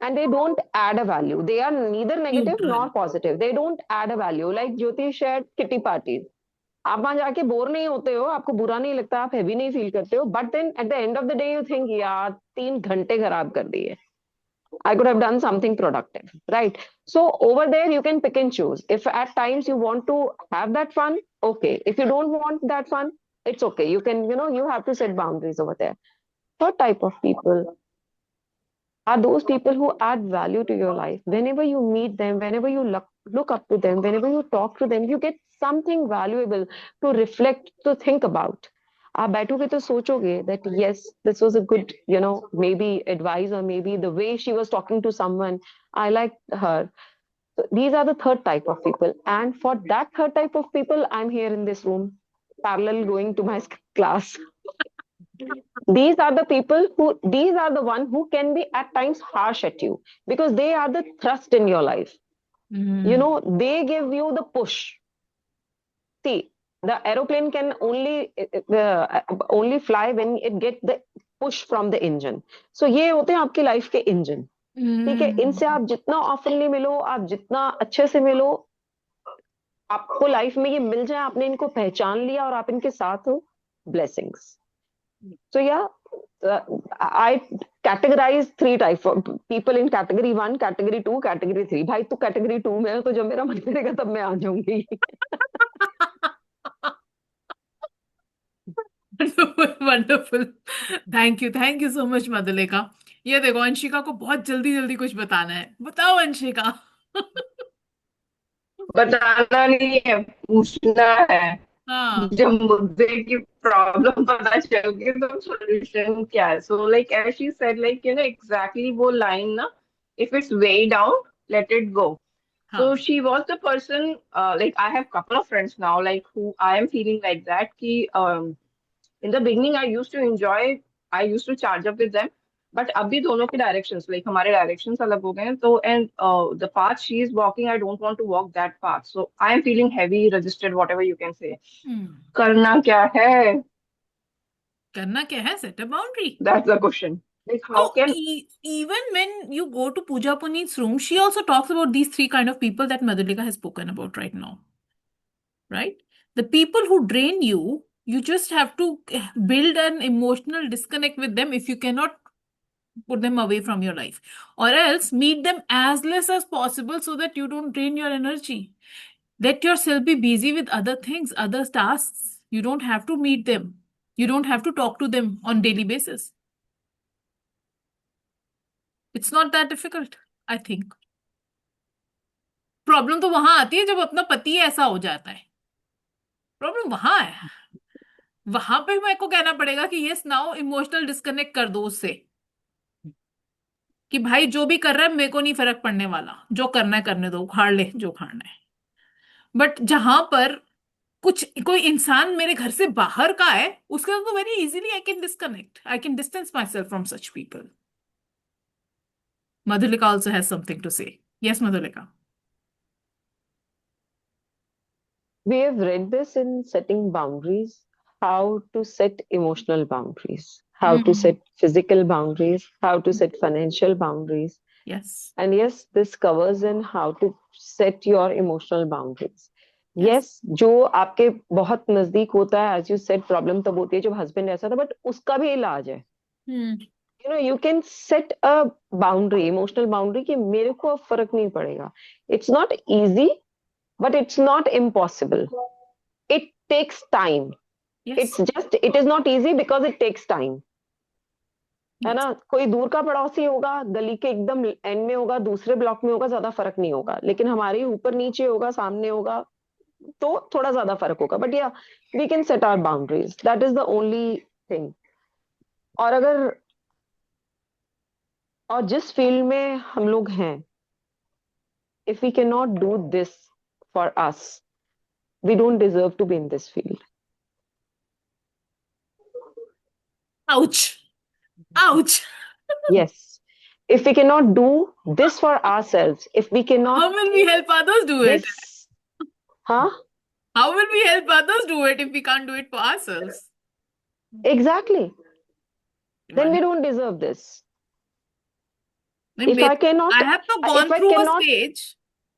and they don't add a value. They are neither negative Neutral. nor positive. They don't add a value. Like Jyoti shared kitty parties. आप वहां जाके bore नहीं होते हो, आपको बुरा नहीं लगता, आप हैवी नहीं फील करते हो, but then at the end of the day you think यार 3 घंटे खराब कर दिए. I could have done something productive, right? So over there you can pick and choose. If at times you want to have that fun, okay. If you don't want that fun, it's okay. You can, you have to set boundaries over there. Third type of people are those people who add value to your life. Whenever you meet them, whenever you look up to them, whenever you talk to them, you get something valuable to reflect, to think about. आप बैठोगे तो सोचोगे that yes, this was a good, maybe advice, or maybe the way she was talking to someone, I liked her. So these are the third type of people. And for that third type of people, I'm here in this room, parallel going to my class. These are the one who can be at times harsh at you, because they are the thrust in your life. They give you the push. See, the aeroplane can only fly when it gets the push from the engine. So ये होते हैं आपकी life के engine. ठीक है, इनसे आप जितना ऑफनली मिलो, आप जितना अच्छे से मिलो, आपको लाइफ में ये मिल जाए, आपने इनको पहचान लिया और आप इनके साथ हो, blessings. So yeah, I categorize 3 types of people in category 1, category 2, category 3. भाई तू category 2 में है, तो जब मेरा मन करेगा तब मैं आ जाऊंगी. Wonderful. Thank you so much Madhulika. ये देखो, अंशिका को बहुत जल्दी जल्दी कुछ बताना है. बताओ अंशिका. बताना नहीं है, पूछना है. हाँ. जब मुद्दे की प्रॉब्लम पता चल गई तो सॉल्यूशन क्या है. So like as she said, like exactly वो लाइन ना, if it's way down, let it go. So हाँ. she was the person, like I have couple of friends now, like who I am feeling like that ki in the beginning I used to charge up with them, but अभी दोनों के directions, like हमारे directions अलग हो गए हैं, तो and the path she is walking, I don't want to walk that path, so I am feeling heavy, resisted, whatever you can say. करना क्या है? करना क्या है? Set a boundary. That's the question. Like how So can even when you go to Pooja Puneet's room, she also talks about these 3 kind of people that Madhulika has spoken about right now. Right? The people who drain you, you just have to build an emotional disconnect with them if you cannot put them away from your life, or else meet them as less as possible so that you don't drain your energy. Let yourself be busy with other things, other tasks. You don't have to meet them. You don't have to talk to them on daily basis. It's not that difficult, I think. Problem तो वहां आती है जब अपना पति ऐसा हो जाता है. प्रॉब्लम वहां है. वहां पे मेरे को कहना पड़ेगा कि यस, नाउ इमोशनल डिस्कनेक्ट कर दो उससे, कि भाई जो भी कर रहा है मेरे को नहीं फर्क पड़ने वाला, जो करना है करने दो, उखाड़ ले जो उखाड़ना है. बट जहां पर कोई इंसान मेरे घर से बाहर का है, उसके साथ तो very easily I can disconnect, I can distance my self from such people. Madhulika also has something to say. Yes, Madhulika. We have read this in setting boundaries, how to set emotional boundaries, how to set physical boundaries, how to set financial boundaries. Yes. And yes, this covers in how to set your emotional boundaries. Yes, जो आपके बहुत नजदीक होता है, as you said, problem तब होती है जब हस्बैंड ऐसा था, बट उसका भी इलाज है. you can set a boundary, emotional boundary, कि मेरे को अब फर्क नहीं पड़ेगा. It's not easy, but it's not impossible. It takes time. Yes. It is not easy because it takes time. है ना, कोई दूर का पड़ोसी होगा, गली के एकदम एंड में होगा, दूसरे ब्लॉक में होगा, ज्यादा फर्क नहीं होगा. लेकिन हमारे ऊपर नीचे होगा, सामने होगा, तो थोड़ा ज्यादा फर्क होगा. But yeah we can set our boundaries. That is the only thing. और जिस फील्ड में हम लोग हैं, if we can not do this for us, we don't deserve to be in this field. Ouch. Ouch. Yes. If we cannot do this for ourselves, if we cannot How will we help others do it? this, huh? How will we help others do it if we can't do it for ourselves? Exactly. Then we don't deserve this. नहीं, If I cannot, I have to gone if I through a cannot, stage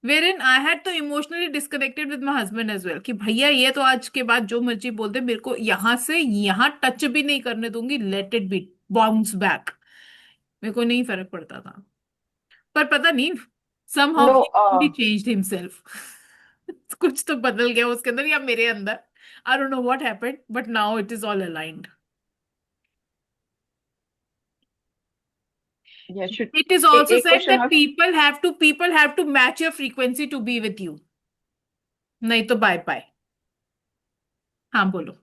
wherein I had to emotionally disconnected with my husband as well. कि भैया ये तो आज के बाद जो मर्जी बोल दे, मेरे को यहाँ से यहाँ टच भी नहीं करने दूंगी. Let it be, bounce back. मेरे को नहीं फर्क पड़ता था. पर पता नहीं, somehow no, he changed himself. कुछ तो बदल गया उसके अंदर या मेरे अंदर. I don't know what happened, but now it is all aligned. Yeah, It is also एक said question that people have to match your frequency to be with you. नहीं तो bye bye. हाँ बोलो.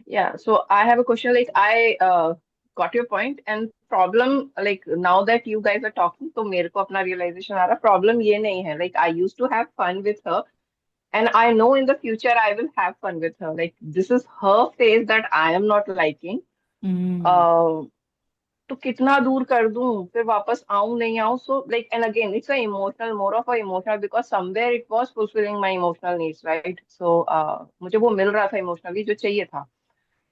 Yeah, so I have a question. Like I got your point, and problem, like now that you guys are talking, तो मेरे को अपना realization आ रहा. Problem ये नहीं है. Like I used to have fun with her, and I know in the future I will have fun with her. Like this is her phase that I am not liking. तो कितना दूर कर दूं, फिर वापस आऊं नहीं आऊं. So like, and again it's a emotional, more of a emotional, because somewhere it was fulfilling my emotional needs, right? So मुझे वो मिल रहा था emotionally जो चाहिए था,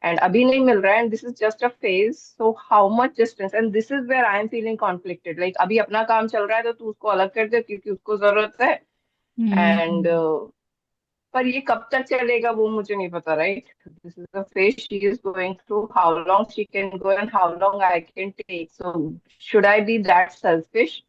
and अभी नहीं मिल रहा है, and this is just a phase. So how much distance, and this is where I am feeling conflicted. Like अभी अपना काम चल रहा है तो तू उसको अलग कर दे क्योंकि उसको जरूरत है, and पर ये कब तक चलेगा वो मुझे नहीं पता, right? This is the phase she is going through, how long she can go and how long I can take. So should I be that selfish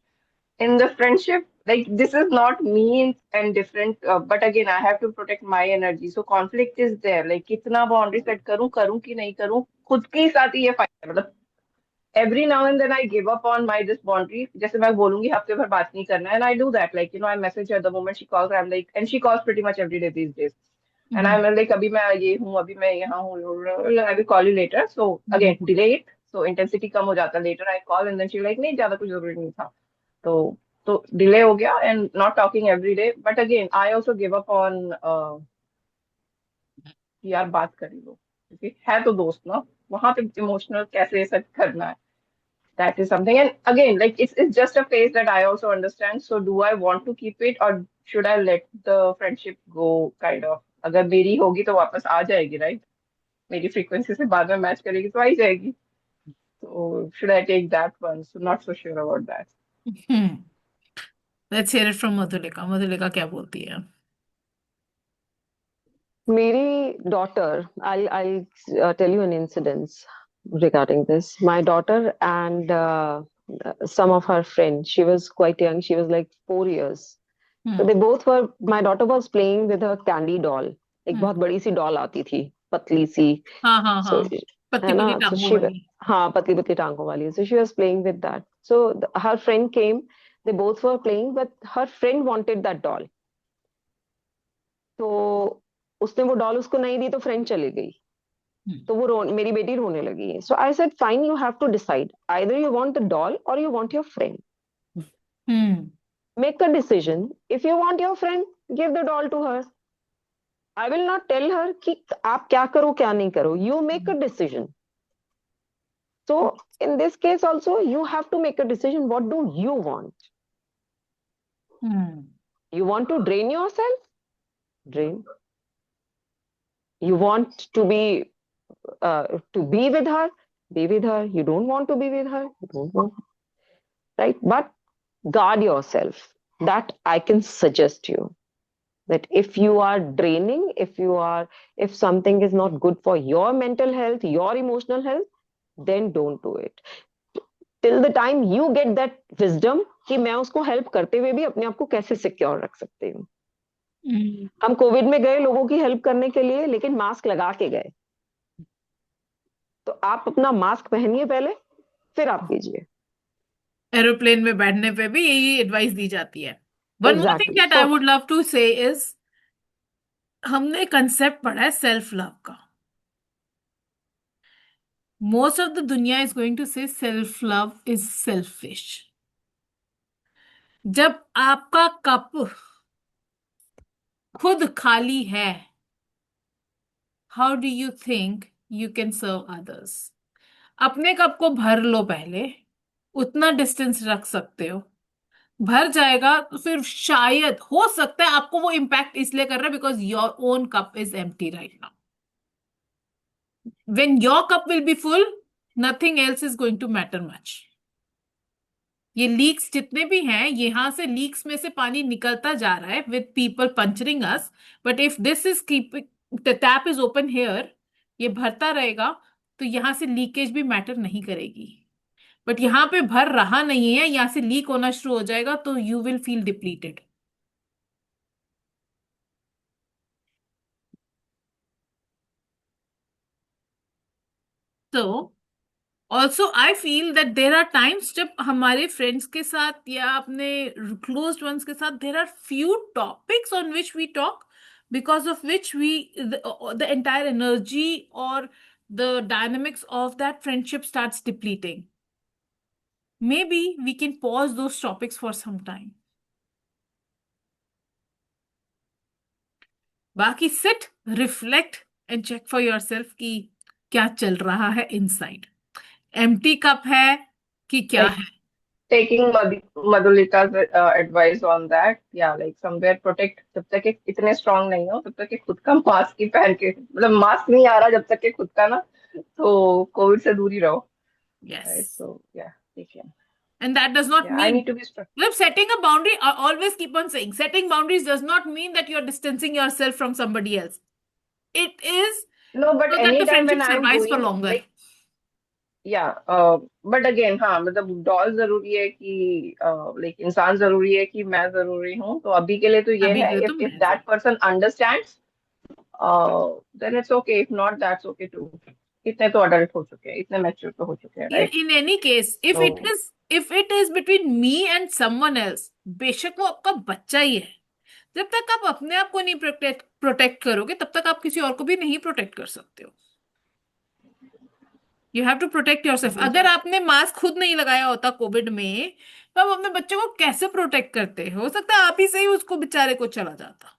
in the friendship? Like this is not me and different, but again I have to protect my energy, so conflict is there. Like कितना boundary set करूं कि नहीं करूं, खुद के साथ ही ये fight है. मतलब every now and then I give up on my this boundary. जैसे मैं बोलूंगी हफ्ते भर बात नहीं करना, and I do that. Like I message her the moment she calls. I'm like, and she calls pretty much every day these days. And I'm like, अभी मैं ये हूँ, अभी मैं यहाँ हूँ, I will call you later. So again delay it, so intensity कम हो जाता. Later I call and then she like, नहीं ज्यादा कुछ जरूरी नहीं था, तो delay हो गया, and not talking every day. But again I also give up on यार बात कर लो, क्योंकि है तो दोस्त ना, वहां पे इमोशनल कैसे सेट करना है. That is something. And again, like it's just a phase that I also understand. So do I want to keep it, or should I let the friendship go, kind of? अगर मेरी होगी तो वापस आ जाएगी, right? मेरी frequency से बाद में match करेगी तो आ ही जाएगी. So should I take that one? So not so sure about that. Let's hear it from Madhulika. Madhulika क्या बोलती है? मेरी daughter, I'll tell you an incident regarding this. My daughter and some of her friends, she was quite young, she was like 4 years. So they both were, my daughter was playing with her candy doll. एक बहुत बड़ी सी doll आती थी, पतली सी. हाँ. है ना, so she, हाँ पतली पतली टांगों वाली. So she was playing with that. So her friend came, they both were playing, but her friend wanted that doll. तो उसने वो डॉल उसको नहीं दी तो फ्रेंड चली गई. तो वो मेरी बेटी रोने लगी. So I said fine, you have to decide, either you want the doll or you want your friend. Make a decision. If you want your friend, give the doll to her. I will not tell her कि आप क्या करो क्या नहीं करो. You make a decision. So in this case also you have to make a decision. What do you want? You want to drain yourself? Drain. You want to be with her? Be with her. You don't want to be with her? You don't want. Right? But guard yourself. That I can suggest you. That if you are draining, if something is not good for your mental health, your emotional health, then don't do it. Till the time you get that wisdom कि मैं उसको help करते हुए भी अपने आप को कैसे सिक्योर रख सकती हूँ. हम कोविड में गए लोगों की हेल्प करने के लिए, लेकिन मास्क लगा के गए. तो आप अपना मास्क पहनिए पहले, फिर आप कीजिए. एरोप्लेन में बैठने पे भी यही एडवाइस दी जाती है. One more thing Exactly. That I would love to say is, हमने कंसेप्ट पढ़ा है सेल्फ लव का. मोस्ट ऑफ द दुनिया is going to say self love is selfish. जब आपका कप खुद खाली है, how do you think you can serve others? अपने कप को भर लो पहले, उतना डिस्टेंस रख सकते हो. भर जाएगा तो फिर शायद हो सकता है आपको वो इम्पैक्ट इसलिए कर रहा है because your own cup is empty right now. When your cup will be full, nothing else is going to matter much. ये लीक्स जितने भी हैं, यहां से लीक्स में से पानी निकलता जा रहा है with people puncturing us. But if this is keeping the tap is open here, ये भरता रहेगा तो यहां से लीकेज भी मैटर नहीं करेगी. बट यहाँ पे भर रहा नहीं है, यहाँ से लीक होना शुरू हो जाएगा तो यू विल फील डिप्लीटेड. तो also I feel that there are times जब हमारे फ्रेंड्स के साथ या अपने क्लोज वंस के साथ there are few topics on which we talk, because of which we the entire energy और the dynamics of that friendship starts depleting. Maybe we can pause those topics for some time. बाकी sit, reflect and check for yourself कि क्या चल रहा है inside. Empty cup है कि क्या Like है? taking Madhulika's advice on that, yeah, like somewhere protect. जब तक कि इतने strong नहीं हो, तब तक कि खुद का मास्क ही पहन के, मतलब मास्क नहीं आ रहा जब तक कि खुद का ना, तो कोविड से दूर ही रहो. Yes. Right? So yeah, take care. And that does not Yeah, I mean, need to be strong. well, setting a boundary, I always keep on saying, setting boundaries does not mean that you're distancing yourself from somebody else. It is No, but so that the anytime friendship when I'm survives for doing longer. like या but again हाँ, मतलब doll जरूरी है कि like इंसान जरूरी है कि मैं जरूरी हूँ. तो अभी के लिए तो ये अभी है, के लिए तो इफ मैं that person understands then it's okay, if not that's okay too. इतने तो अडल्ट हो चुके हैं, इतने मैच्योर तो हो चुके हैं, Yeah, right? in any case, तो if it is between me and someone else, बेशक वो आपका बच्चा ही है, जब तक आप अपने आप को नहीं प्रोटेक्ट करोगे तब तक आप किसी और को भी नहीं प्रोटेक्ट कर सकते हो. You have to protect yourself. अगर आपने मास्क खुद नहीं लगाया होता कोविड में, तो आप अपने बच्चे को कैसे प्रोटेक्ट करते? हो सकता है आप ही से ही उसको बेचारे को चला जाता.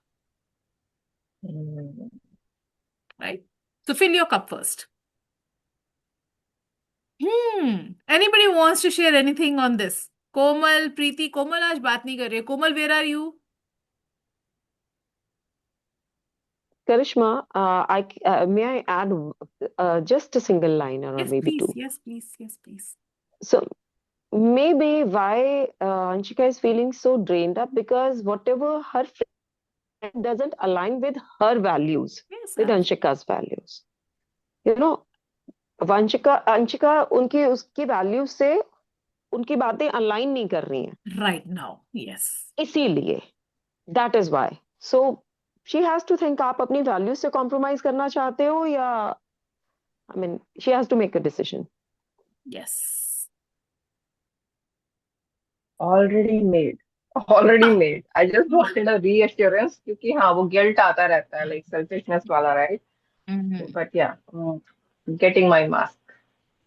Right? So fill your cup first. Anybody wants to share anything on this? Komal, Preeti. Komal आज बात नहीं कर रही है. कोमल, where are you? Karishma, may I add just a single line or Yes, maybe please. two? Yes, please. Yes, please. So maybe why Anshika is feeling so drained up because whatever her friend doesn't align with her values, Yes, with Anshika's values. You know, Anshika उनकी उसकी values से उनकी बातें align नहीं कर रही हैं right now. Yes. इसीलिए that is why. So she has to think आप अपनी वैल्यूज से कॉम्प्रोमाइज करना चाहते हो या I mean she has to make a decision. Yes. Already made, already made. I just wanted a reassurance, क्योंकि हाँ वो गिल्ट आता रहता है, लाइक सेल्फिशनेस वाला, right? But yeah, getting my mask.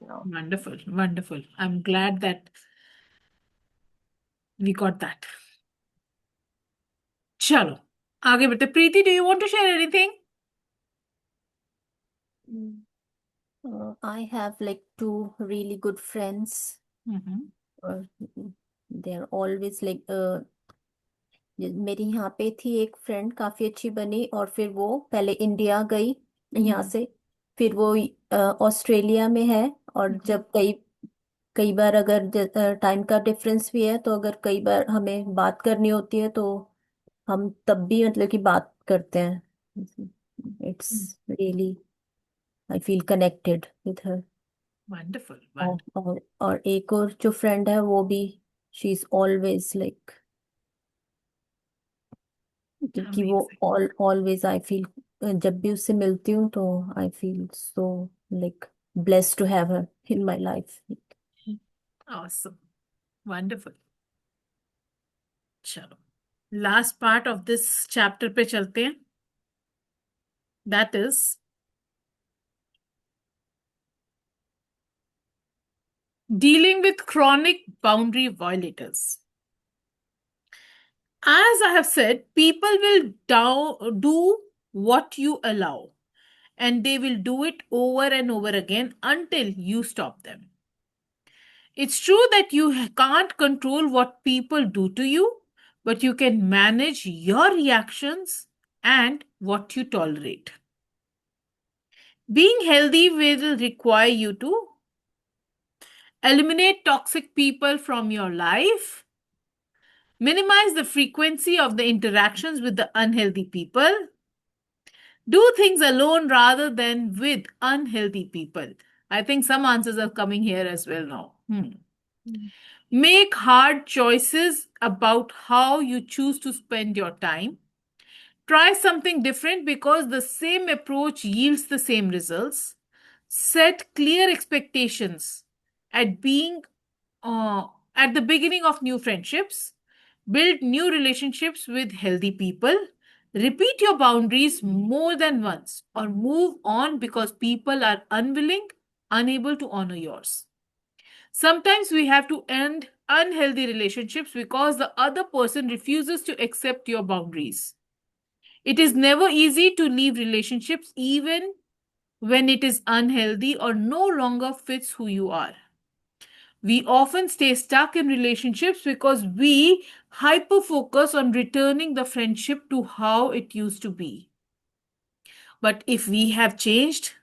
Wonderful. Wonderful. I'm glad that we got that. चलो आगे बढ़ते. प्रीति, do you want to share anything? I have like two really good friends. और they are always like मेरी यहाँ पे थी एक friend काफी अच्छी बनी, और फिर वो पहले इंडिया गई यहाँ से, फिर वो ऑस्ट्रेलिया में है. और जब कई कई बार अगर टाइम का डिफरेंस भी है, तो अगर कई बार हमें बात करनी होती है तो हम तब भी मतलब कि बात करते हैं. It's really, I feel connected with her. Wonderful. और एक और जो फ्रेंड है वो भी, शी इज ऑलवेज लाइक, कि वो ऑलवेज आई फील, जब भी उससे मिलती हूँ तो I feel so like blessed to have her in my life. Awesome. Wonderful. चलो, last part of this chapter पे चलते हैं. That is dealing with chronic boundary violators. As I have said, people will do what you allow, and they will do it over and over again until you stop them. It's true that you can't control what people do to you, but you can manage your reactions and what you tolerate. Being healthy will require you to eliminate toxic people from your life, minimize the frequency of the interactions with the unhealthy people, do things alone rather than with unhealthy people. I think some answers are coming here as well now. Make hard choices about how you choose to spend your time. Try something different because the same approach yields the same results. Set clear expectations at being at the beginning of new friendships. Build new relationships with healthy people. Repeat your boundaries more than once or move on because people are unwilling, unable to honor yours. Sometimes we have to end unhealthy relationships because the other person refuses to accept your boundaries. It is never easy to leave relationships even when it is unhealthy or no longer fits who you are. We often stay stuck in relationships because we hyper focus on returning the friendship to how it used to be. But if we have changed,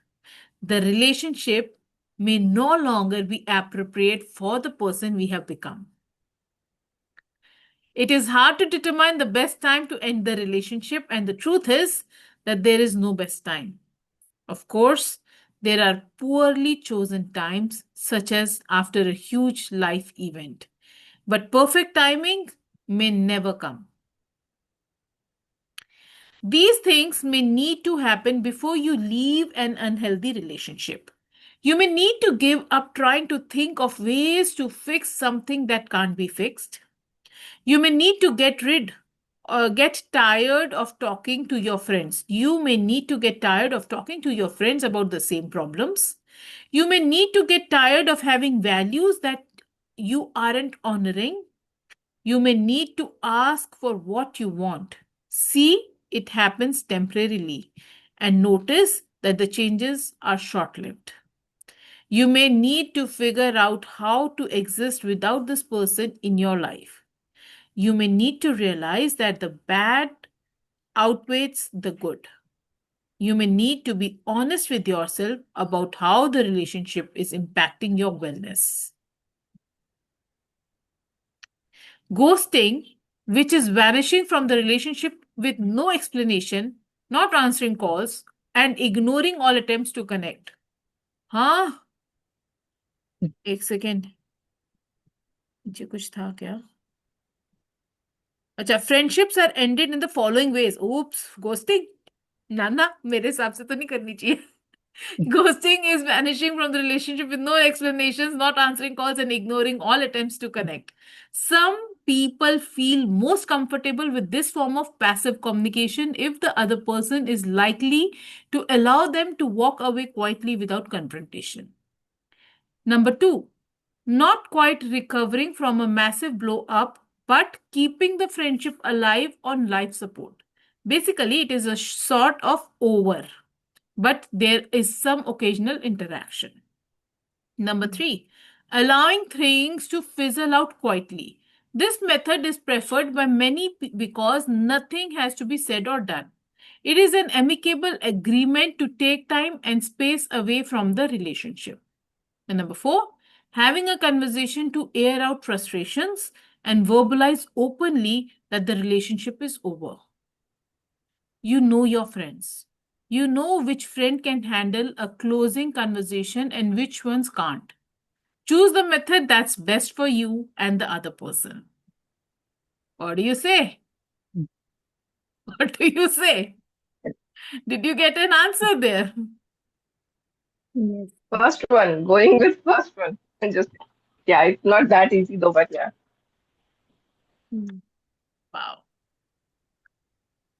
the relationship may no longer be appropriate for the person we have become. It is hard to determine the best time to end the relationship, and the truth is that there is no best time. Of course, there are poorly chosen times, such as after a huge life event. But perfect timing may never come. These things may need to happen before you leave an unhealthy relationship. You may need to give up trying to think of ways to fix something that can't be fixed. You may need to get tired of talking to your friends. You may need to get tired of talking to your friends about the same problems. You may need to get tired of having values that you aren't honoring. You may need to ask for what you want. See, it happens temporarily, and notice that the changes are short lived. You may need to figure out how to exist without this person in your life. You may need to realize that the bad outweighs the good. You may need to be honest with yourself about how the relationship is impacting your wellness. Ghosting, which is vanishing from the relationship with no explanation, not answering calls, and ignoring all attempts to connect. हाँ, एक second, मुझे कुछ था क्या? अच्छा, friendships are ended in the following ways. Oops, ghosting. ना मेरे हिसाब से तो नहीं करनी चाहिए. Ghosting is vanishing from the relationship with no explanations, not answering calls, and ignoring all attempts to connect. Some people feel most comfortable with this form of passive communication if the other person is likely to allow them to walk away quietly without confrontation. Number 2, not quite recovering from a massive blow up, but keeping the friendship alive on life support. Basically, it is a sort of over, but there is some occasional interaction. Number 3, allowing things to fizzle out quietly. This method is preferred by many because nothing has to be said or done. It is an amicable agreement to take time and space away from the relationship. And number 4, having a conversation to air out frustrations and verbalize openly that the relationship is over. You know your friends. You know which friend can handle a closing conversation and which ones can't. Choose the method that's best for you and the other person. What do you say? What do you say? Did you get an answer there? Yes. First one, going with first one. And just, yeah, it's not that easy though, but yeah. Wow.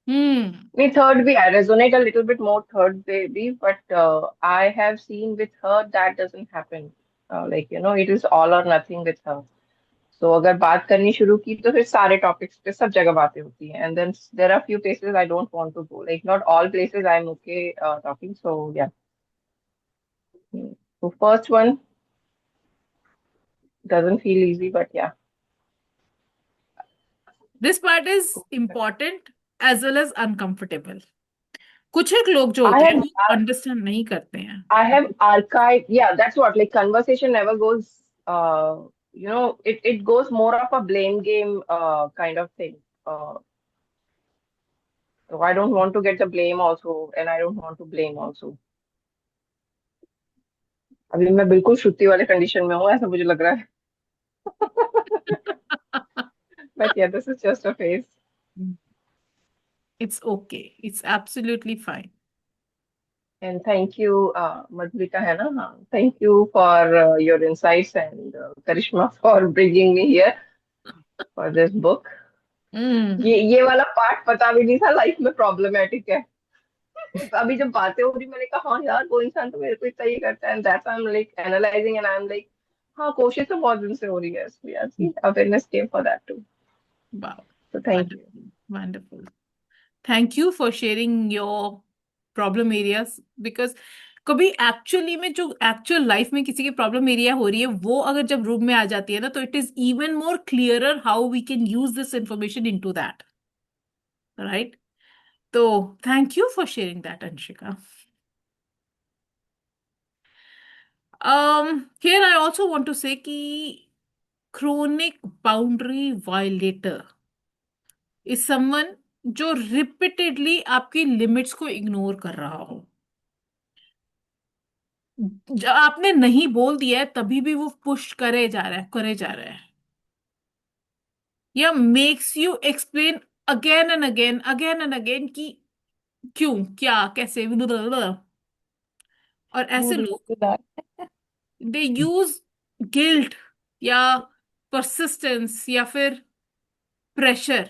Hmm. Me third way, I resonate a little bit more third way, but I have seen with her that doesn't happen. Like, it is all or nothing with her. So अगर बात करनी शुरू की तो फिर सारे topics पे सब जगह बातें होती हैं. And then there are few places I don't want to go. Like not all places I'm okay talking. So yeah. So first one doesn't feel easy, but yeah. This part is important as well as uncomfortable. कुछ एक लोग जो I होते हैं have वो understand नहीं करते हैं. I have archived. Yeah, that's what. Like conversation never goes. It goes more of a blame game kind of thing. So I don't want to get the blame also, and I don't want to blame also. अभी मैं बिल्कुल श्रुति वाले condition में हूँ ऐसा मुझे लग रहा है. But yeah, this is just a phase. It's okay. It's absolutely fine. And thank you, Madhurika, है ना? हाँ. Thank you for your insights and Karishma for bringing me here for this book. ये वाला पार्ट पता भी नहीं था life में प्रॉब्लमेटिक है. अभी जब बातें हो रही मैंने कहा हाँ यार वो इंसान तो मेरे को इतना ही करता है. And that's I'm like analyzing and I'm like हाँ कोशिश तो बहुत दिन से हो रही है. So yeah, see, awareness came for that too. Wow. So thank you. Wonderful. Thank you for sharing your problem areas because कभी एक्चुअली में जो एक्चुअल लाइफ में किसी की प्रॉब्लम एरिया हो रही है वो अगर जब रूम में आ जाती है ना तो it is even more clearer how we can use this information into that. Right? तो thank you for sharing that, Anshika. Here I also want to say कि chronic boundary violator is someone जो repeatedly आपकी limits को ignore कर रहा हो. जब आपने नहीं बोल दिया है तभी भी वो पुश करे जा रहा है या makes you explain again and again कि क्यों क्या कैसे और ऐसे वो लोग रिश्तेदार दे यूज गिल्ट या परसिस्टेंस या फिर प्रेशर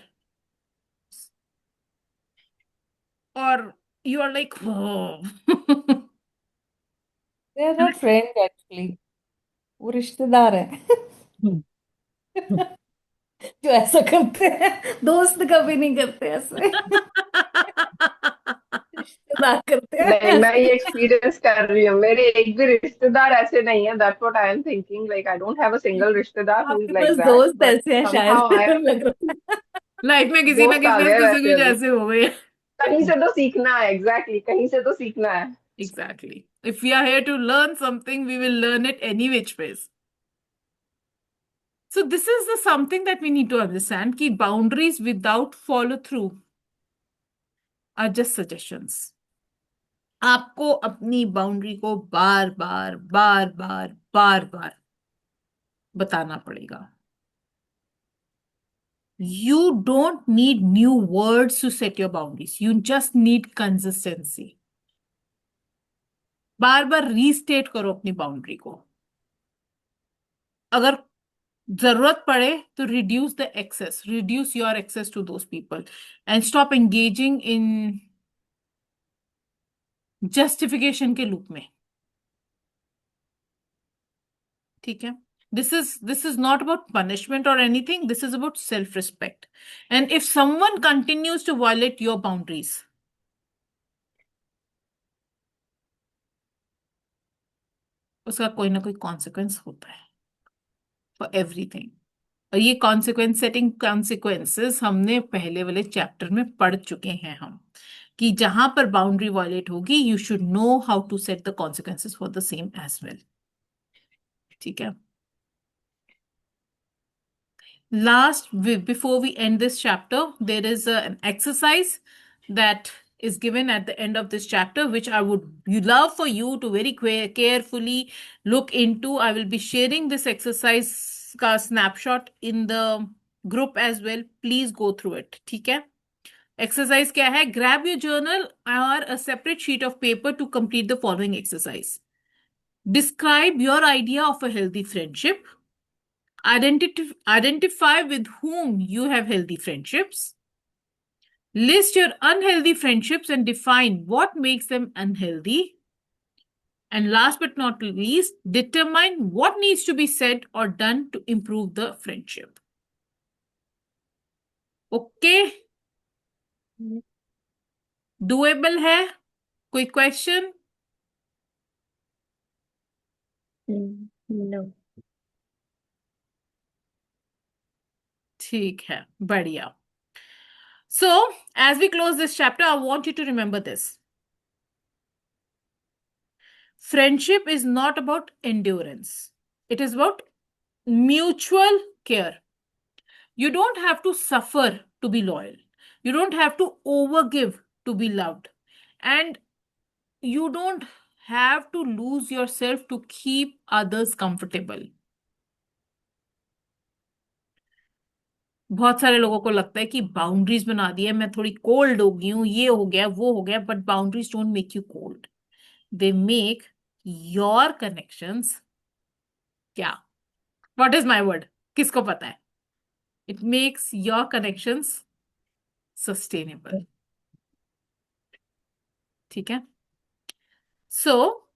और you are like they are not friend actually, वो रिश्तेदार है जो ऐसा करते हैं. दोस्त कभी नहीं करते ऐसे. रिश्तेदार करते हैं नहीं मैं ऐसे. ये एक्सपीरियंस कर रही हूँ. मेरे एक भी रिश्तेदार ऐसे नहीं है. That's what I am thinking. Like I don't have a single रिश्तेदार हु इज आपके लाइक पास दैट दोस्त बट ऐसे हैं समहाउ आई शायद लग रहा है. लाइफ में किसी ना दोस्त किसी आ के गए साथ वैसे कुछ अभी. ऐसे हो गए. कहीं से तो सीखना है. एग्जैक्टली कहीं से तो सीखना है. Exactly. If we are here to learn something, we will learn it any which ways. So this is the something that we need to understand कि boundaries without follow through are just suggestions. आपको अपनी boundary को बार बार बताना पड़ेगा. You don't need new words to set your boundaries. You just need consistency. Bar bar restate करो अपनी boundary को. अगर जरूरत पड़े तो reduce your access to those people and stop engaging in justification के लूप में. ठीक है? This is not about punishment or anything. This is about self-respect. And if someone continues to violate your boundaries, उसका कोई ना कोई consequence होता है for everything. और ये कॉन्सिक्वेंस सेटिंग कॉन्सिक्वेंसेस हमने पहले वाले चैप्टर में पढ़ चुके हैं हम कि जहां पर बाउंड्री वायलेट होगी you should know how to set the consequences for the same as well. ठीक है. Last, before we end this chapter, there is an exercise that is given at the end of this chapter, which I would love for you to very carefully look into. I will be sharing this exercise ka snapshot in the group as well. Please go through it. ठीक है? Exercise क्या है? Grab your journal or a separate sheet of paper to complete the following exercise. Describe your idea of a healthy friendship. Identify with whom you have healthy friendships. List your unhealthy friendships and define what makes them unhealthy. And last but not least, determine what needs to be said or done to improve the friendship. Okay? Doable है? कोई question? No. ठीक है, बढ़िया. So, as we close this chapter, I want you to remember this. Friendship is not about endurance. It is about mutual care. You don't have to suffer to be loyal. You don't have to overgive to be loved. And you don't have to lose yourself to keep others comfortable. बहुत सारे लोगों को लगता है कि boundaries बना दी है, मैं थोड़ी कोल्ड हो गई हूँ, ये हो गया वो हो गया, but boundaries don't make you cold. They make your connections क्या, व्हाट इज माय वर्ड, किसको पता है? It makes your connections sustainable. ठीक है? सो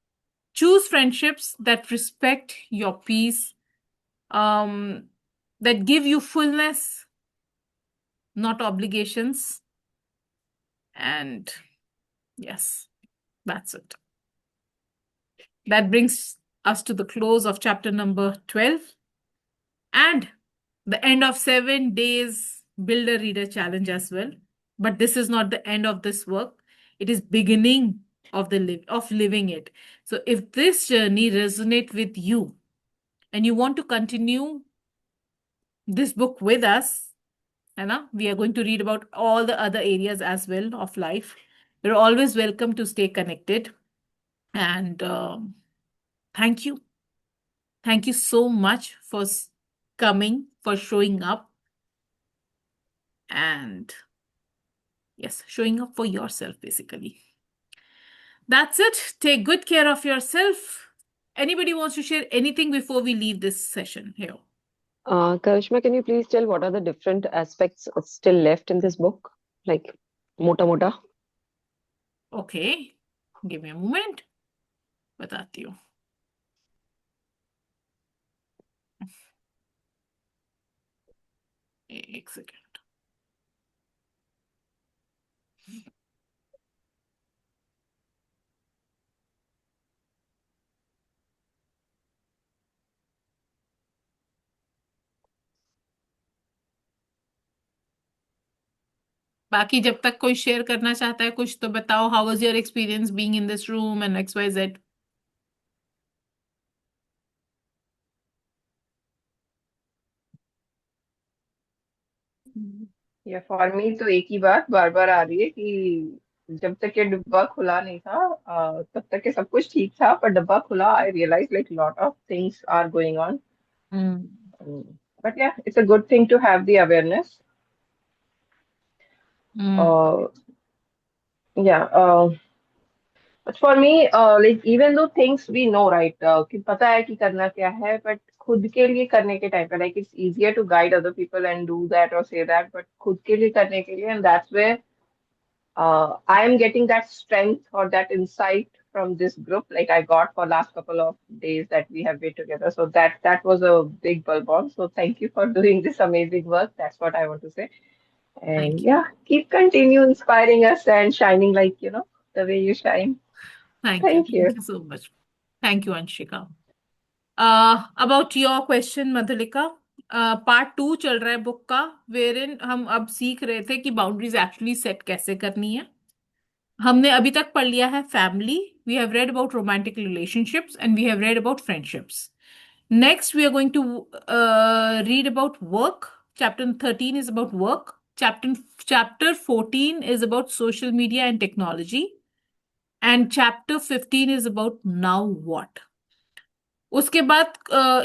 choose friendships that respect your peace, that give you fullness, not obligations. And yes, that's it. That brings us to the close of chapter number 12 and the end of 7 days Builder Reader Challenge as well. But this is not the end of this work. It is beginning of living it. So if this journey resonates with you and you want to continue this book with us, we are going to read about all the other areas as well of life. You're always welcome to stay connected. And thank you. Thank you so much for coming, for showing up. And yes, showing up for yourself, basically. That's it. Take good care of yourself. Anybody wants to share anything before we leave this session here? Karishma, can you please tell what are the different aspects still left in this book? Like, mota mota. Okay. Give me a moment. बताती हूँ. एक second. बाकी जब तक कोई share करना चाहता है कुछ तो बताओ. How was your experience being in this room and XYZ? या फॉर मी तो एक ही बात बार बार आ रही है कि जब तक ये डिब्बा खुला नहीं था तब तक ये सब कुछ ठीक था, पर डब्बा खुला I realise like lot of things are going on. But yeah it's a good thing to have the awareness. But for me, like even though things we know, right, कि पता है कि करना क्या है, but खुद के लिए करने के टाइम पे like it's easier to guide other people and do that or say that, but खुद के लिए करने के लिए, and that's where I am getting that strength or that insight from this group, like I got for last couple of days that we have been together. So that was a big bulb on. So thank you for doing this amazing work. That's what I want to say. And yeah, keep continue inspiring us and shining like the way you shine. Thank Thank you. you. Thank you so much. Thank you, Anshika. About your question, Madhulika, part 2 चल रहा है book का, वेरिन हम अब सीख रहे थे कि बाउंड्रीज एक्चुअली सेट कैसे करनी है. हमने अभी तक पढ़ लिया है family, we have read about romantic relationships and we have read about friendships. Next we are going to read about work. Chapter 13 is about work. Chapter 14 is about social media and technology. And chapter 15 is about now what. उसके बाद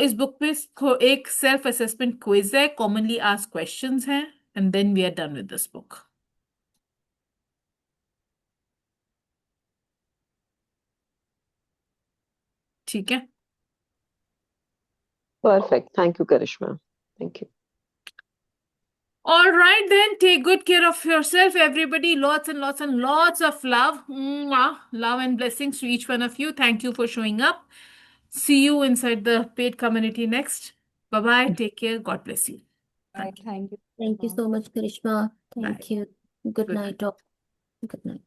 इस book में एक self assessment quiz है, commonly asked questions हैं, and then we are done with this book. ठीक है. Perfect. Thank you, Karishma. Thank you. All right, then take good care of yourself, everybody. Lots and lots and lots of love. Mwah. Love and blessings to each one of you. Thank you for showing up. See you inside the paid community next. Bye-bye. Take care. God bless you. Thank you. Thank you so much, Karishma. Bye. Thank you. Good Good night. Good night.